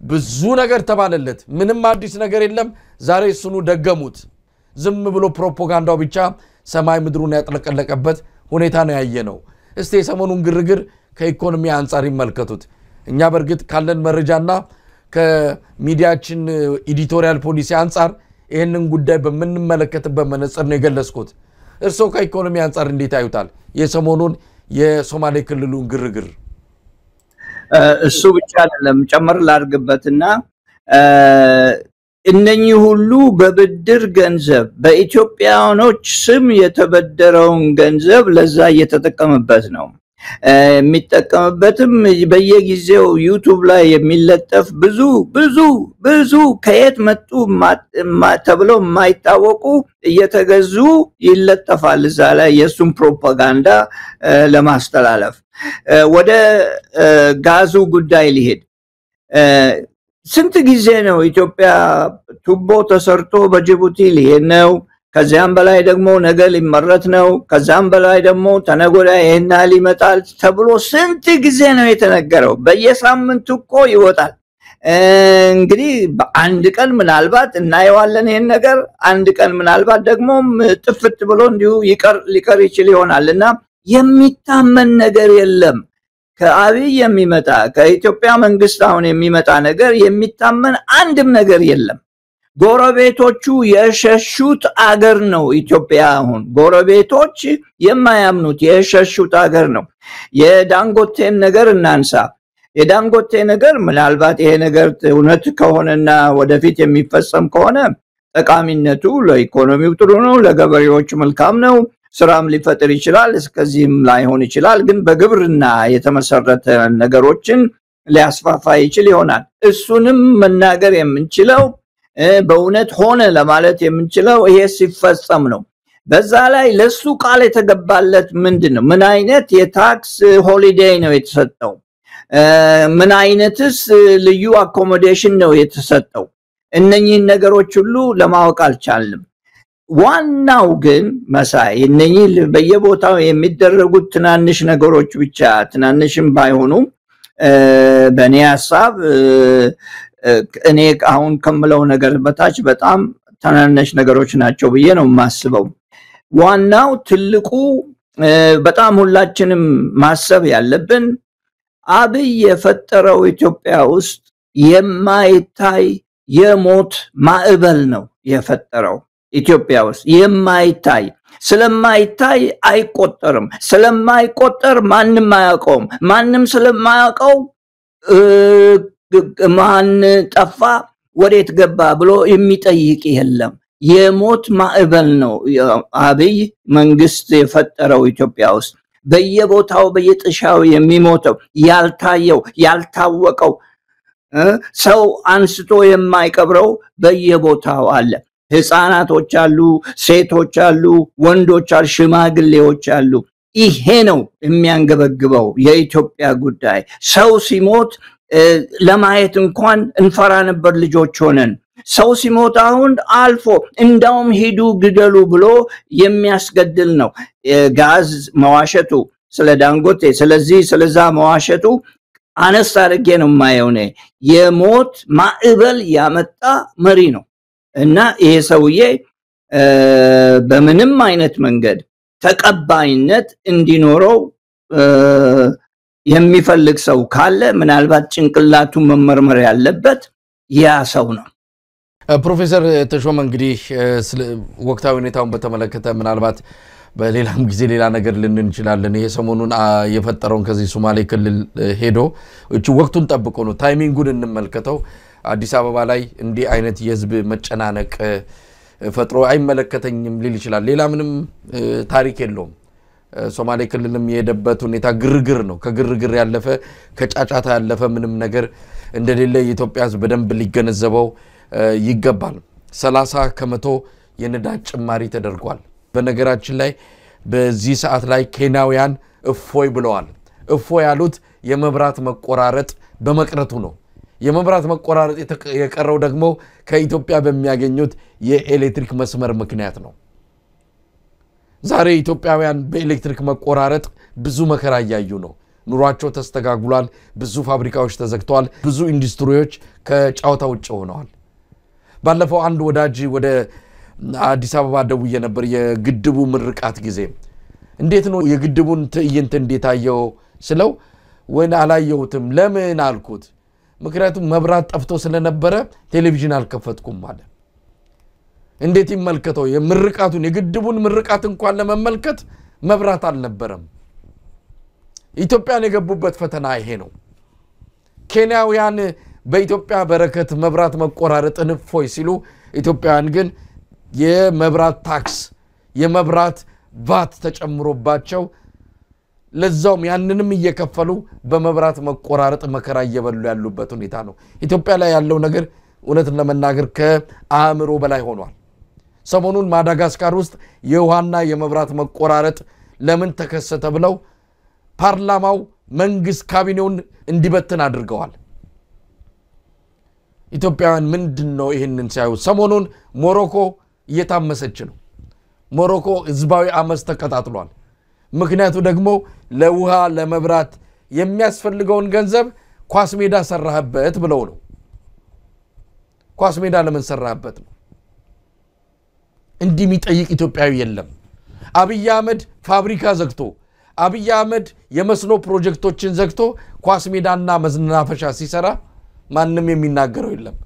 ብዙ ነገር ተባለለት ምንም አዲስ ነገር የለም ዛሬ እሱኑ ደገሙት ዝም ብሎ ፕሮፓጋንዳው ብቻ ሰማይ ምድሩን ያጥለቀለቀበት ሁኔታ ነው ያየነው እስቲ የሰሞኑን ግርግር ከኢኮኖሚ አንፃር ይመልከቱት እኛ በርግጥ ካለን መረጃና ከሚዲያችን ኤዲቶሪያል ፖሊሲ አንፃር ይሄንን ጉዳይ በመንመለከትበት መነጽር ነው የገለጽኩት እርሶ ከኢኮኖሚ አንፃር እንዴት ያዩታል የሰሞኑን የሶማሌ ክልሉን ግርግር እሱ ብቻ አይደለም ጨመር ላድርግበትና እነኚህ ሁሉ በብድር ገንዘብ በኢትዮጵያኖች ስም የተበደረውን ገንዘብ ለዛ እየተጠቀመበት ነው የሚጠቀምበትም በየጊዜው ዩቲዩብ ላይ የሚለጠፍ ብዙ ከየት መጡ ተብሎ የማይታወቁ እየተገዙ ይለጠፋል እዛ ላይ የሱን ፕሮፓጋንዳ ለማስተላለፍ ወደ ጋዙ ጉዳይ ሊሄድ ስንት ጊዜ ነው ኢትዮጵያ ቱቦ ተሰርቶ በጅቡቲ ሊሄድ ነው ከዛም በላይ ደግሞ ነገ ሊመረት ነው ከዛም በላይ ደግሞ ተነጎዳ ይሄና ሊመጣል ተብሎ ስንት ጊዜ ነው የተነገረው በየሳምንቱ እኮ ይወጣል እንግዲህ በአንድ ቀን ምናልባት እናየዋለን ይሄን ነገር አንድ ቀን ምናልባት ደግሞ ጥፍት ብሎ እንዲሁ ሊቀር ይችል ይሆናልና የሚታመን ነገር የለም ከአብይ የሚመጣ ከኢትዮጵያ መንግስት አሁን የሚመጣ ነገር የሚታመን አንድም ነገር የለም ጎረቤቶቹ የሸሹት አገር ነው ኢትዮጵያ። አሁን ጎረቤቶች የማያምኑት የሸሹት አገር ነው። የዳንጎቴን ነገር እናንሳ። የዳንጎቴ ነገር ምናልባት ይሄ ነገር እውነት ከሆነና ወደፊት የሚፈጸም ከሆነ ጠቃሚነቱ ለኢኮኖሚው ጥሩ ነው፣ ለገበሬዎች መልካም ነው፣ ስራም ሊፈጥር ይችላል፣ እስከዚህም ላይሆን ይችላል። ግን በግብርና የተመሰረተ ነገሮችን ሊያስፋፋ ይችል ይሆናል። እሱንም መናገር የምንችለው በእውነት ሆነ ለማለት የምንችለው ይሄ ሲፈጸም ነው። በዛ ላይ ለሱ ቃል የተገባለት ምንድነው? ምን አይነት የታክስ ሆሊዴይ ነው የተሰጠው? ምን አይነትስ ልዩ አኮሞዴሽን ነው የተሰጠው? እነኚህ ነገሮች ሁሉ ለማወቅ አልቻልንም። ዋናው ግን መሳይ እነኚህ በየቦታው የሚደረጉት ትናንሽ ነገሮች ብቻ ትናንሽም ባይሆኑ በእኔ ሐሳብ እኔ አሁን ከምለው ነገር በታች በጣም ትናንሽ ነገሮች ናቸው ብዬ ነው የማስበው። ዋናው ትልቁ በጣም ሁላችንም ማሰብ ያለብን አብይ የፈጠረው ኢትዮጵያ ውስጥ የማይታይ የሞት ማዕበል ነው የፈጠረው። ኢትዮጵያ ውስጥ የማይታይ ስለማይታይ አይቆጠርም። ስለማይቆጠር ማንም አያውቀውም። ማንም ስለማያውቀው ማን ጠፋ ወዴት ገባ ብሎ የሚጠይቅ የለም። የሞት ማዕበል ነው አብይ መንግስት የፈጠረው ኢትዮጵያ ውስጥ። በየቦታው በየጥሻው የሚሞተው ያልታየው ያልታወቀው ሰው አንስቶ የማይቀብረው በየቦታው አለ። ህፃናቶች አሉ፣ ሴቶች አሉ፣ ወንዶች አሉ፣ ሽማግሌዎች አሉ። ይሄ ነው የሚያንገበግበው የኢትዮጵያ ጉዳይ። ሰው ሲሞት ለማየት እንኳን እንፈራ ነበር ልጆች ሆነን። ሰው ሲሞት አሁን አልፎ እንዳውም ሂዱ ግደሉ ብሎ የሚያስገድል ነው። ጋዝ መዋሸቱ ስለ ዳንጎቴ ስለዛ መዋሸቱ አነስ አድርጌ ነው የማየው። የሞት ማዕበል ያመጣ መሪ ነው እና ይሄ ሰውዬ በምንም አይነት መንገድ ተቀባይነት እንዲኖረው የሚፈልግ ሰው ካለ ምናልባት ጭንቅላቱ መመርመር ያለበት ያ ሰው ነው። ፕሮፌሰር ተሾመ እንግዲህ ወቅታዊ ሁኔታውን በተመለከተ ምናልባት በሌላም ጊዜ ሌላ ነገር ልንን እንችላለን። ይሄ ሰሞኑን የፈጠረውን ከዚህ ሶማሌ ክልል ሄዶ እቺ ወቅቱን ጠብቆ ነው ታይሚንጉን እንመልከተው። አዲስ አበባ ላይ እንዲህ አይነት የህዝብ መጨናነቅ ፈጥሮ አይመለከተኝም ሊል ይችላል። ሌላ ምንም ታሪክ የለውም። ሶማሌ ክልልም የሄደበት ሁኔታ ግርግር ነው። ከግርግር ያለፈ ከጫጫታ ያለፈ ምንም ነገር እንደሌለ የኢትዮጵያ ህዝብ በደንብ ሊገነዘበው ይገባል። 30 ከመቶ የነዳጅ ጭማሪ ተደርጓል። በነገራችን ላይ በዚህ ሰዓት ላይ ኬንያውያን እፎይ ብለዋል። እፎይ ያሉት የመብራት መቆራረጥ በመቅረቱ ነው። የመብራት መቆራረጥ የቀረው ደግሞ ከኢትዮጵያ በሚያገኙት የኤሌክትሪክ መስመር ምክንያት ነው። ዛሬ ኢትዮጵያውያን በኤሌክትሪክ መቆራረጥ ብዙ መከራ ያያዩ ነው። ኑሯቸው ተስተጋግሏል። ብዙ ፋብሪካዎች ተዘግተዋል። ብዙ ኢንዱስትሪዎች ከጫውታ ውጭ ሆነዋል። ባለፈው አንድ ወዳጅ ወደ አዲስ አበባ ደውዬ ነበር የግድቡ ምርቃት ጊዜ። እንዴት ነው የግድቡን ትዕይንት እንዴት አየው ስለው ወን አላየሁትም። ለምን አልኩት። ምክንያቱም መብራት ጠፍቶ ስለነበረ ቴሌቪዥን አልከፈትኩም ማለት። እንዴት ይመልከተው የምርቃቱን የግድቡን ምርቃት እንኳን ለመመልከት መብራት አልነበረም። ኢትዮጵያን የገቡበት ፈተና ይሄ ነው። ኬንያውያን በኢትዮጵያ በረከት መብራት መቆራረጥን እፎይ ሲሉ ኢትዮጵያውያን ግን የመብራት ታክስ የመብራት ቫት ተጨምሮባቸው ለዛውም ያንንም እየከፈሉ በመብራት መቆራረጥ መከራ እየበሉ ያሉበት ሁኔታ ነው። ኢትዮጵያ ላይ ያለው ነገር እውነትን ለመናገር ከአእምሮ በላይ ሆኗል። ሰሞኑን ማዳጋስካር ውስጥ የውሃና የመብራት መቆራረጥ ለምን ተከሰተ ብለው ፓርላማው መንግስት ካቢኔውን እንዲበትን አድርገዋል። ኢትዮጵያውያን ምንድነው ይሄንን ሲያዩ? ሰሞኑን ሞሮኮ እየታመሰች ነው። ሞሮኮ ህዝባዊ አመጽ ተቀጣጥሏል። ምክንያቱ ደግሞ ለውሃ ለመብራት የሚያስፈልገውን ገንዘብ ኳስ ሜዳ ሰራህበት ብለው ነው። ኳስ ሜዳ ለምን ሰራህበት ነው? እንዲህ የሚጠይቅ ኢትዮጵያዊ የለም። አብይ አህመድ ፋብሪካ ዘግቶ አብይ አህመድ የመስኖ ፕሮጀክቶችን ዘግቶ ኳስ ሜዳና መዝናፈሻ ሲሰራ ማንም የሚናገረው የለም።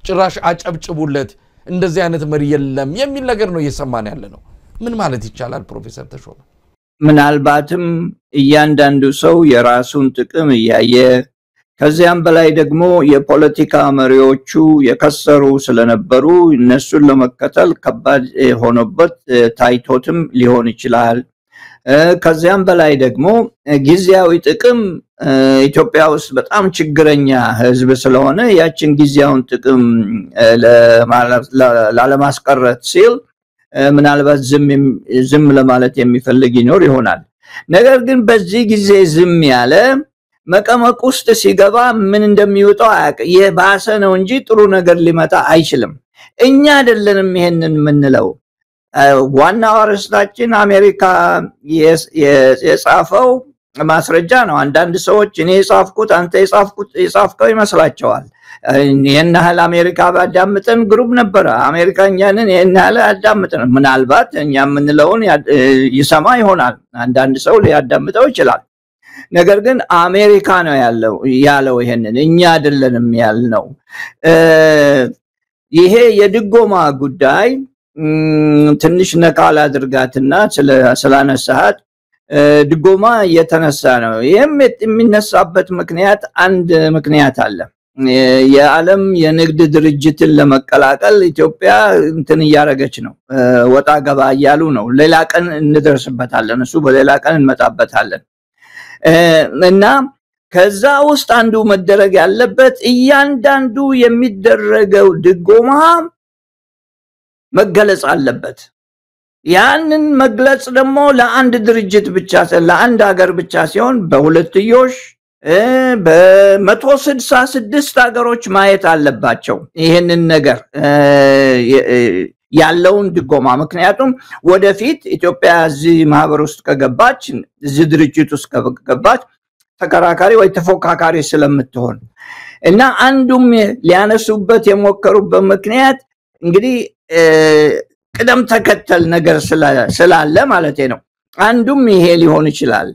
ጭራሽ አጨብጭቡለት እንደዚህ አይነት መሪ የለም የሚል ነገር ነው እየሰማን ያለ ነው ምን ማለት ይቻላል ፕሮፌሰር ተሾመ ምናልባትም እያንዳንዱ ሰው የራሱን ጥቅም ያየ ከዚያም በላይ ደግሞ የፖለቲካ መሪዎቹ የከሰሩ ስለነበሩ እነሱን ለመከተል ከባድ ሆኖበት ታይቶትም ሊሆን ይችላል ከዚያም በላይ ደግሞ ጊዜያዊ ጥቅም ኢትዮጵያ ውስጥ በጣም ችግረኛ ህዝብ ስለሆነ ያችን ጊዜያውን ጥቅም ላለማስቀረት ሲል ምናልባት ዝም ለማለት የሚፈልግ ይኖር ይሆናል ነገር ግን በዚህ ጊዜ ዝም ያለ መቀመቅ ውስጥ ሲገባ ምን እንደሚወጣው የባሰ ነው እንጂ ጥሩ ነገር ሊመጣ አይችልም እኛ አይደለንም ይሄንን ምንለው ዋናው አርስታችን አሜሪካ የጻፈው ማስረጃ ነው አንዳንድ ሰዎች እኔ የጻፍኩት አንተ የጻፍከው ይመስላቸዋል የናህል አሜሪካ ባዳምጠን ግሩፕ ነበር አሜሪካኛንን የናህል አዳምጠን ምናልባት እኛ ምንለውን ይሰማ ይሆናል አንዳንድ ሰው ሊያዳምጠው ይችላል ነገር ግን አሜሪካ ነው ያለው ይሄንን እኛ አይደለንም ያልነው ይሄ የድጎማ ጉዳይ ትንሽ ነቃል አድርጋትና ስላነሳት ድጎማ የተነሳ ነው ይሄም የሚነሳበት ምክንያት አንድ ምክንያት አለ የዓለም የንግድ ድርጅትን ለመቀላቀል ኢትዮጵያ እንትን ያረጋች ነው ወጣ ገባ ያሉ ነው ሌላ ቀን እንደርስበታለን እሱ በሌላ ቀን እንመጣበታለን እና ከዛ ውስጥ አንዱ መደረግ ያለበት እያንዳንዱ የሚደረገው ድጎማ መገለጽ አለበት ያንን መግለጽ ደግሞ ለአንድ ድርጅት ብቻ ለአንድ ሀገር ብቻ ሲሆን በሁለትዮሽ በ166 ሀገሮች ማየት አለባቸው ይሄንን ነገር ያለውን ድጎማ ምክንያቱም ወደፊት ኢትዮጵያ እዚህ ማህበር ውስጥ ከገባች እዚህ ድርጅት ውስጥ ከገባች ተከራካሪ ወይ ተፎካካሪ ስለምትሆን እና አንዱም ሊያነሱበት የሞከሩበት ምክንያት እንግዲህ ቅደም ተከተል ነገር ስላለ ማለት ነው አንዱም ይሄ ሊሆን ይችላል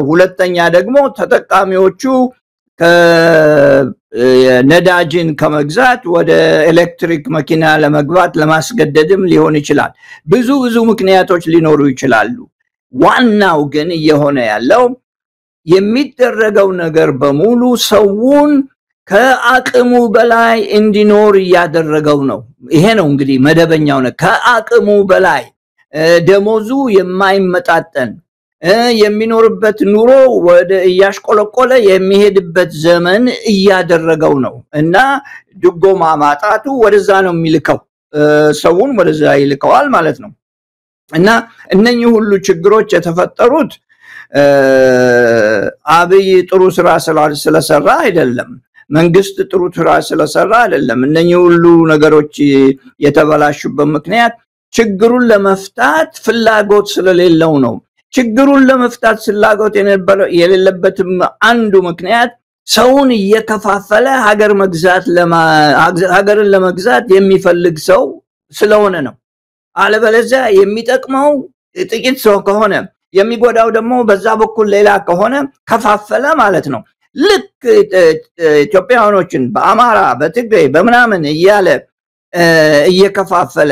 ሁለተኛ ደግሞ ተጠቃሚዎቹ ነዳጅን ከመግዛት ወደ ኤሌክትሪክ መኪና ለመግባት ለማስገደድም ሊሆን ይችላል ብዙ ምክንያቶች ሊኖሩ ይችላሉ ዋናው ግን የሆነ ያለው የሚደረገው ነገር በሙሉ ሰውን ከአቅሙ በላይ እንዲኖር ያደረገው ነው ይሄ ነው እንግዲህ መደበኛው ነው ከአቅሙ በላይ ደሞዙ የማይመጣጠን የሚኖርበት ኑሮ ወደ ያሽቆለቆለ የሚሄድበት ዘመን ያደረገው ነው እና ድጎማ ማጣቱ ወደዛ ነው የሚልከው ሰውን ወደዛ ይልከዋል ማለት ነው እና እነኚህ ሁሉ ችግሮች የተፈጠሩት አብይ ጥሩ ስራ ስለሰራ አይደለም መንግስት ጥሩ ስራ ስለሰራ አይደለም እነኚህ ሁሉ ነገሮች የተበላሹበት ምክንያት ችግሩን ለመፍታት ፍላጎት ስለሌለው ነው ችግሩን ለመፍታት ፍላጎት የሌለበትም አንዱ ምክንያት ሰውን እየከፋፈለ ሀገርን ለመግዛት የሚፈልግ ሰው ስለሆነ ነው አለበለዚያ የሚጠቅመው ጥቂት ሰው ከሆነ የሚጎዳው ደግሞ በዛ በኩል ሌላ ከሆነ ከፋፈለ ማለት ነው ልክ ኢትዮጵያውያኖችን በአማራ በትግሬ በመናምን እያለ እየከፋፈለ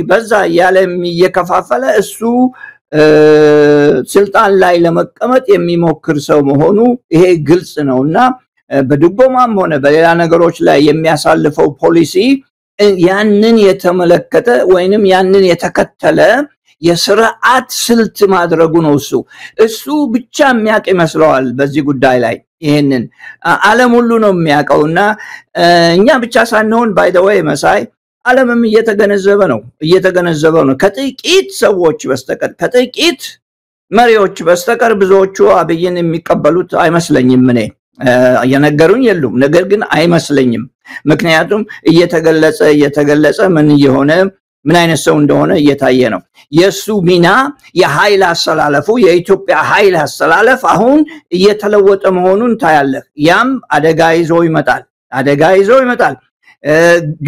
በዛ ያለ እየከፋፈለ እሱ ስልጣን ላይ ለመቀመጥ የሚሞክር ሰው መሆኑ ይሄ ግልጽ ነውና በድጎማም ሆነ በሌላ ነገሮች ላይ የሚያሳልፈው ፖሊሲ ያንን የተመለከተ ወይንም ያንን የተከተለ የሥርዓት ስልት ማድረጉ ነው እሱ ብቻ የሚያውቅ ይመስለዋል በዚህ ጉዳይ ላይ ይሄንን ዓለም ሁሉ ነው የሚያውቀውና እኛ ብቻ ሳንሆን ባይ ዘ ዌይ መሳይ ዓለምም እየተገነዘበ ነው ከጥቂት ሰዎች በስተቀር ከጥቂት መሪዎች በስተቀር ብዙዎቹ አብይን የሚቀበሉት አይመስለኝም እኔ የነገሩኝ የሉም ነገር ግን አይመስለኝም ምክንያቱም እየተገለጸ ምን አይነት ሰው እንደሆነ እየታየ ነው የሱ ሚና የኃይል አሰላለፉ የኢትዮጵያ ኃይል አሰላለፍ አሁን እየተለወጠ መሆኑን ታያለህ ያም አደጋ ይዞ ይመጣል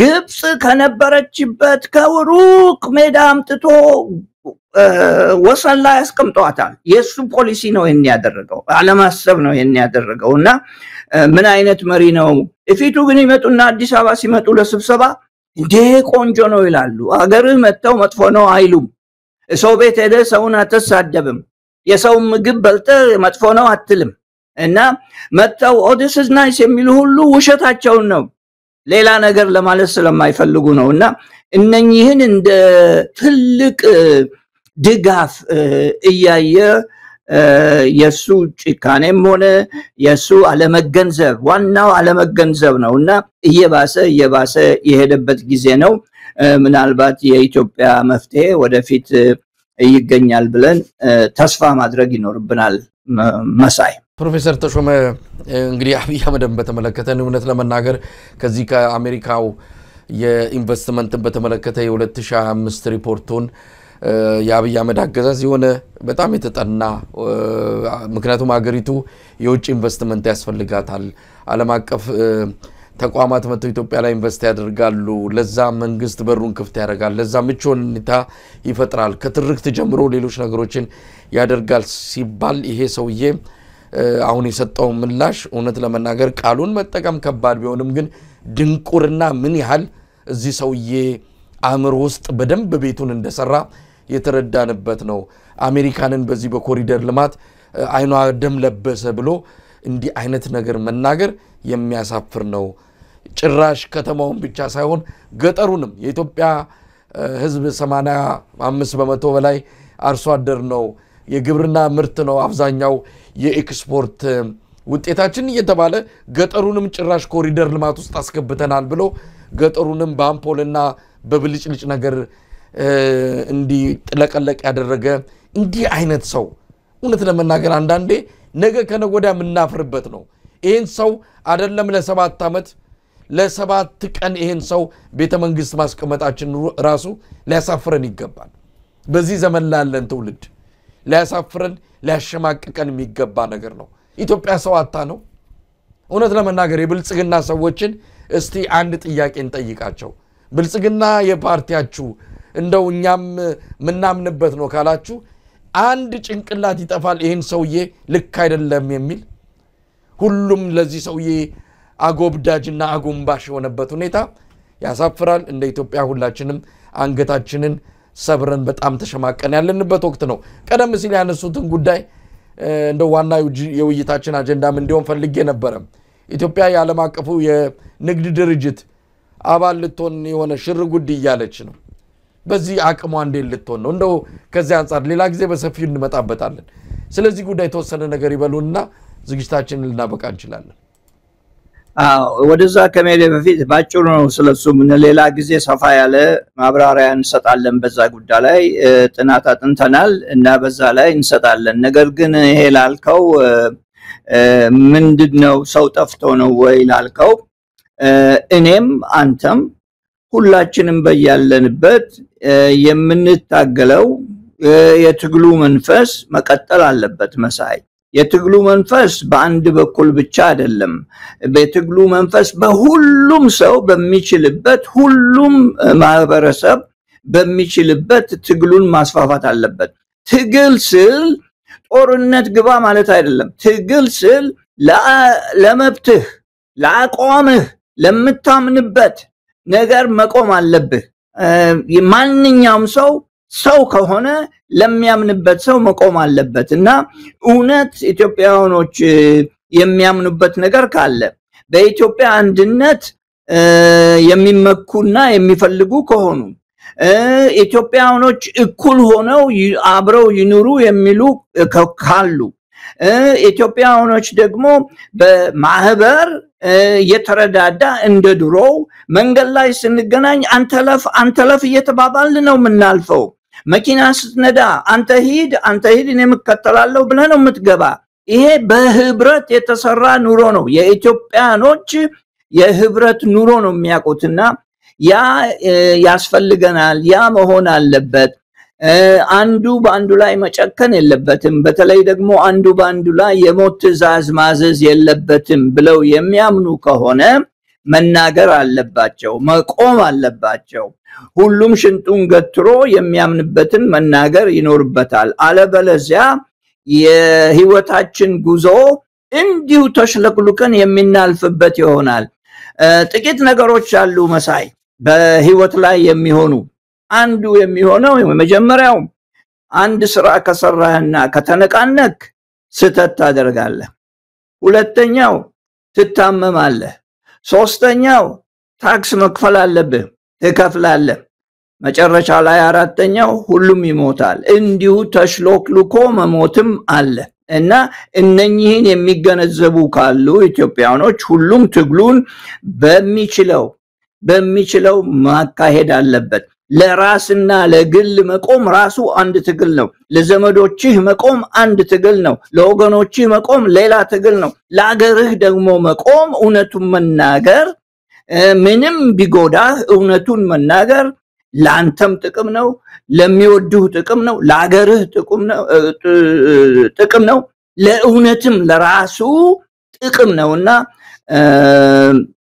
ግብጽ ከነበረችበት ከሩቅ ሜዳ አምጥቶ ወሰን ላይ አስቀምጧታል የሱ ፖሊሲ ነው ያደረገው አለማሰብ ነው ያደረገውና ምን አይነት መሪ ነው እፊቱ ግን ይመጡና አዲስ አበባ ሲመጡ ለስብሰባ እንዴ ቆንጆ ነው ይላሉ። አገርህ መተው መጥፎ ነው አይሉም። ሰው ቤት ሄደ ሰውን አትሳደብም። የሰው ምግብ በልተ መጥፎ ነው አትልም። እና መተው this is nice የሚሉ ሁሉ ውሸታቸውን ነው። ሌላ ነገር ለማለት ስለማይፈልጉ ነውና እነኚህን እንደ ትልቅ ድጋፍ እያየ የሱ ጭካኔም ሆነ የሱ አለመገንዘብ ዋናው አለመገንዘብ ነውና እየባሰ የሄደበት ጊዜ ነው። ምናልባት የኢትዮጵያ መፍትሄ ወደፊት ይገኛል ብለን ተስፋ ማድረግ ይኖርብናል። መሳይ ፕሮፌሰር ተሾመ እንግዲህ አብይ አህመድን በተመለከተ እውነት ለመናገር ከዚህ ከአሜሪካው የኢንቨስትመንትን በተመለከተ የ2025 ሪፖርቱን የአብይ አህመድ አገዛዝ የሆነ በጣም የተጠና ምክንያቱም ሀገሪቱ የውጭ ኢንቨስትመንት ያስፈልጋታል ዓለም አቀፍ ተቋማት መጥተው ኢትዮጵያ ላይ ኢንቨስት ያደርጋሉ ለዛ መንግስት በሩን ክፍት ያደርጋል ለዛ ምቹ ሁኔታ ይፈጥራል ከትርክት ጀምሮ ሌሎች ነገሮችን ያደርጋል ሲባል ይሄ ሰውዬ አሁን የሰጠው ምላሽ እውነት ለመናገር ቃሉን መጠቀም ከባድ ቢሆንም ግን ድንቁርና ምን ያህል እዚህ ሰውዬ አእምሮ ውስጥ በደንብ ቤቱን እንደሰራ የተረዳንበት ነው። አሜሪካንን በዚህ በኮሪደር ልማት አይኗ ደም ለበሰ ብሎ እንዲህ አይነት ነገር መናገር የሚያሳፍር ነው። ጭራሽ ከተማውን ብቻ ሳይሆን ገጠሩንም የኢትዮጵያ ህዝብ 85% በላይ አርሶ አደር ነው። የግብርና ምርት ነው አብዛኛው የኤክስፖርት ውጤታችን እየተባለ ገጠሩንም ጭራሽ ኮሪደር ልማት ውስጥ አስገብተናል ብሎ ገጠሩንም በአምፖልና በብልጭልጭ ነገር እንዲ ጥለቀለቅ ያደረገ እንዲህ አይነት ሰው እውነት ለመናገር አንዳንዴ ነገ ከነጎዳ ምናፍርበት ነው። ይሄን ሰው አይደለም ለ7 አመት ለ7 ቀን ይሄን ሰው ቤተ መንግስት ማስቀመጣችን ራሱ ሊያሳፍረን ይገባል። በዚህ ዘመን ላለን ትውልድ ሊያሳፍረን ሊያሸማቅቀን የሚገባ ነገር ነው። ኢትዮጵያ ሰው አጣ ነው። እውነት ለመናገር የብልጽግና ሰዎችን እስቲ አንድ ጥያቄ እንጠይቃቸው። ብልጽግና የፓርቲያችሁ እንደው እኛም ምናምንበት ነው ካላችሁ አንድ ጭንቅላት ይጠፋል ይሄን ሰውዬ ልክ አይደለም የሚል ሁሉም ለዚህ ሰውዬ አጎብዳጅና አጎንባሽ የሆነበት ሁኔታ ያሳፍራል። እንደ ኢትዮጵያ ሁላችንም አንገታችንን ሰብረን በጣም ተሸማቀን ያለንበት ወቅት ነው። ቀደም ሲል ያነሱትን ጉዳይ እንደ ዋና የውይይታችን አጀንዳም እንዲሆን ፈልጌ ነበር። ኢትዮጵያ የዓለም አቀፉ የንግድ ድርጅት አባል ልትሆን የሆነ ሽርጉድ እያለች ነው። በዚህ አቅሟ እንዴት ልትሆን ነው? እንደው ከዚህ አንፃር ሌላ ጊዜ በሰፊው እንመጣበታለን። ስለዚህ ጉዳይ ተወሰነ ነገር ይበሉና ዝግጅታችንን ልናበቃ እንችላለን። ወደዛ ከመሄድ በፊት ባጭሩ ነው ስለሱ ምን ሌላ ጊዜ ሰፋ ያለ ማብራሪያ እንሰጣለን። በዛ ጉዳይ ላይ ጥናት አጥንተናል እና በዛ ላይ እንሰጣለን። ነገር ግን ይሄ ላልከው ምንድነው ሰው ጠፍቶ ነው ወይ ላልከው እኔም አንተም ሁላችንም በያለንበት የምንታገለው የትግሉ መንፈስ መቀጠል አለበት። መሳይ የትግሉ መንፈስ በአንድ በኩል ብቻ አይደለም። በትግሉ መንፈስ በሁሉም ሰው በሚችልበት ሁሉም ማህበረሰብ በሚችልበት ትግሉን ማስፋፋት አለበት። ትግል ስል ጦርነት ግባ ማለት አይደለም። ትግል ስል ለመብትህ ለአቋምህ ለምታምንበት ነገር መቆም አለብህ። ማንኛውም ሰው ከሆነ ለሚያምንበት ሰው መቆም አለበትና እውነት ኢትዮጵያውያኖች የሚያምኑበት ነገር ካለ በኢትዮጵያ አንድነት የሚመኩና የሚፈልጉ ከሆኑ ኢትዮጵያውያኖች እኩል ሆነው አብረው ይኑሩ የሚሉ ካሉ ኢትዮጵያውያኖች ደግሞ በማህበር የተረዳዳ እንደ ድሮ መንገድ ላይ ስንገናኝ አንተለፍ እየተባባልን ነው ምናልፈው። መኪና ስትነዳ አንተ ሂድ እኔ መከተላለሁ ብለህ ነው የምትገባ። ይሄ በህብረት የተሰራ ኑሮ ነው። የኢትዮጵያኖች የህብረት ኑሮ ነው የሚያውቁትና ያ ያስፈልገናል። ያ መሆን አለበት። አንዱ በአንዱ ላይ መጨከን የለበትም። በተለይ ደግሞ አንዱ በአንዱ ላይ የሞት ትዕዛዝ ማዘዝ የለበትም ብለው የሚያምኑ ከሆነ መናገር አለባቸው፣ መቆም አለባቸው። ሁሉም ሽንጡን ገትሮ የሚያምንበትን መናገር ይኖርበታል። አለበለዚያ የህይወታችን ጉዞ እንዲሁ ተሽለክሉከን የሚናልፍበት ይሆናል። ጥቂት ነገሮች አሉ መሳይ። በህይወት ላይ የሚሆኑ አንዱ የሚሆነው መጀመሪያው አንድ ስራ ከሰራህና ከተነቃነክ ስተት ታደርጋለህ ሁለተኛው ትታመማለህ ሶስተኛው ታክስ መክፈል አለብህ ትከፍላለህ መጨረሻ ላይ አራተኛው ሁሉም ይሞታል እንዲሁ ተሽሎክልኮ መሞትም አለ እና እነኚህን የሚገነዘቡ ካሉ ኢትዮጵያኖች ሁሉም ትግሉን በሚችለው ማካሄድ አለበት ለራስና ለግል መቆም ራሱ አንድ ትግል ነው ለዘመዶችህ መቆም አንድ ትግል ነው ለወገኖችህ መቆም ሌላ ትግል ነው ለአገርህ ደግሞ መቆም እውነቱን መናገር ምንም ቢጎዳህ እውነቱን መናገር ላንተም ጥቅም ነው ለሚወዱህ ጥቅም ነው ለአገርህ ጥቅም ነው ለእውነትም ለራሱ ጥቅም ነውና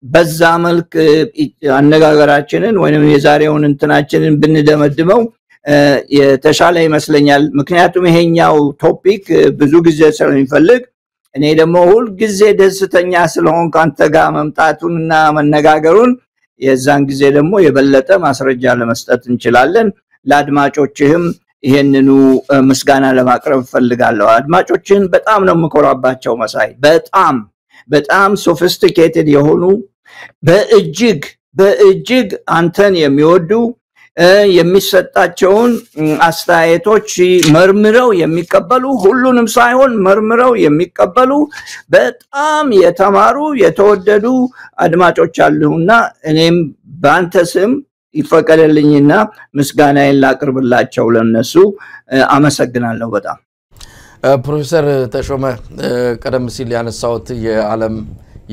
በዛ መልክ አነጋገራችንን ወይንም የዛሬውን እንትናችንን ብንደመድመው የተሻለ ይመስለኛል ምክንያቱም ይሄኛው ቶፒክ ብዙ ጊዜ ስለሚፈልግ እኔ ደግሞ ሁሉ ጊዜ ደስተኛ ስለሆን ካንተ ጋር መምጣቱንና መነጋገሩን የዛን ጊዜ ደግሞ የበለጠ ማስረጃ ለመስጠት እንችላለን ለአድማጮችህም ይሄንኑ ምስጋና ለማቅረብ ፈልጋለሁ አድማጮችን በጣም ነው መኮራባቸው መሳይ በጣም ሶፊስቲኬትድ የሆኑ በእጅግ አንተን የሚወዱ የሚሰጣቸውን አስተያየቶች መርምረው የሚቀበሉ ሁሉንም ሳይሆን መርምረው የሚቀበሉ በጣም የተማሩ የተወደዱ አድማጮች አሉና እኔም ባንተ ስም ይፈቀደልኝና ምስጋናዬን ላቅርብላቸው ለነሱ አመሰግናለሁ በጣም ፕሮፌሰር ተሾመ ቀደም ሲል ያነሳውት የዓለም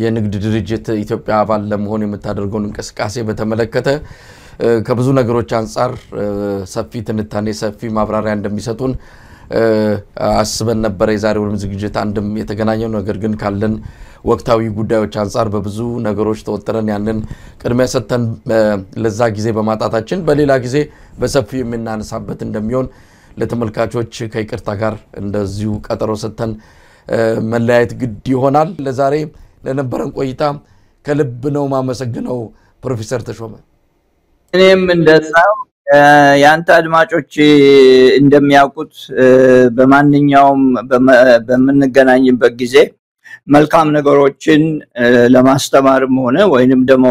የንግድ ድርጅት ኢትዮጵያ አባል ለመሆን የምታደርገውን እንቅስቃሴ በተመለከተ ከብዙ ነገሮች አንፃር ሰፊ ትንታኔ ሰፊ ማብራሪያ እንደሚሰጡን አስበን ነበር የዛሬውን ዝግጅት አንድም የተገናኘው ነገር ግን ካለን ወቅታዊ ጉዳዮች አንፃር በብዙ ነገሮች ተወጥረን ያንን ቅድሚያ ሰተን ለዛ ጊዜ በማጣታችን በሌላ ጊዜ በሰፊ የምናነሳበት እንደሚሆን ለተመልካቾች ከይቅርታ ጋር እንደዚሁ ቀጠሮ ሰተን መለያየት ግድ ይሆናል ለዛሬ ለነበረን ቆይታ ከልብ ነው ማመሰግነው ፕሮፌሰር ተሾመ እኔም እንደዛው ያንተ አድማጮች እንደሚያውቁት በማንኛውም በመንገናኝበት ጊዜ መልካም ነገሮችን ለማስተማርም ሆነ ወይንም ደግሞ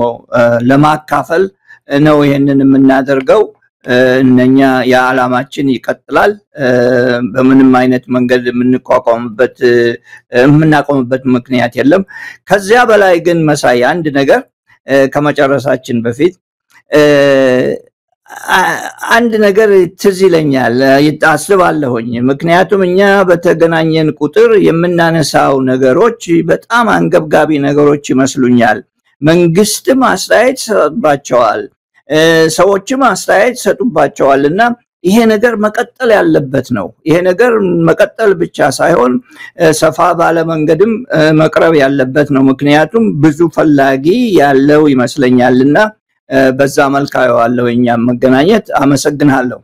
ለማካፈል ነው ይሄንን የምናደርገው እነኛ ያላማችን ይቀጥላል በምንም አይነት መንገድ የምናቆምበት ምክንያት የለም ከዚያ በላይ ግን መሳይ አንድ ነገር ከመጨረሳችን በፊት አንድ ነገር ትዝ ይለኛል ይታስባለሁኝ ምክንያቱም እኛ በተገናኘን ቁጥር የምናነሳው ነገሮች በጣም አንገብጋቢ ነገሮች ይመስሉኛል መንግስትም አስተያየት ሰጥባቸዋል ሰዎችም አስተያየት ሰጡባቸዋልና ይሄ ነገር መቀጠል ያለበት ነው ይሄ ነገር መቀጠል ብቻ ሳይሆን ሰፋ ባለ መንገድም መቅረብ ያለበት ነው ምክንያቱም ብዙ ፈላጊ ያለው ይመስለኛልና በዛ መልካው አለውኛ መገናኘት አመሰግናለሁ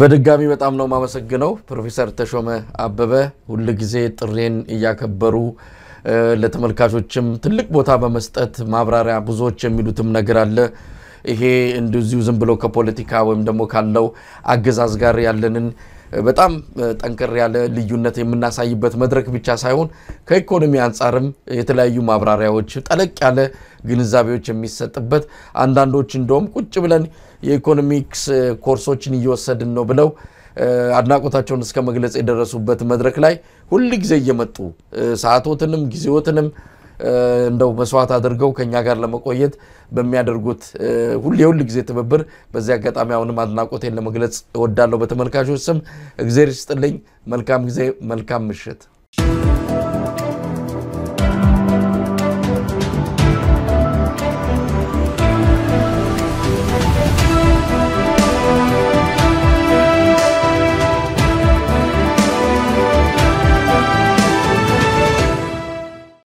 በድጋሚ በጣም ነው ማመሰግነው ፕሮፌሰር ተሾመ አበበ ሁሉ ጊዜ ጥሬን ያከበሩ ለተመልካቾችም ትልቅ ቦታ በመስጠት ማብራሪያ ብዙዎች የሚሉትም ነገር አለ ይሄ እንደዚሁ ዝም ብሎ ከፖለቲካ ወይም ደግሞ ካለው አገዛዝ ጋር ያለንን በጣም ጠንከር ያለ ልዩነት የምናሳይበት መድረክ ብቻ ሳይሆን ከኢኮኖሚ አንፃርም የተለያዩ ማብራሪያዎች ጠለቅ ያለ ግንዛቤዎች የሚሰጥበት አንዳንዶች እንደውም ቁጭ ብለን የኢኮኖሚክስ ኮርሶችን እየወሰድን ነው ብለው አድናቆታቸውን እስከ መግለጽ የደረሱበት መድረክ ላይ ሁሉ ጊዜ እየመጡ ሰዓቶትንም ጊዜዎትንም እንደው መስዋዕት አድርገው ከኛ ጋር ለመቆየት በሚያደርጉት ሁሉ ጊዜ ተበብር በዚያ አጋጣሚ አሁንም አድናቆቴን ለመግለጽ እወዳለሁ በተመልካቾች ስም እግዚአብሔር ይስጥልኝ መልካም ጊዜ መልካም ምሽት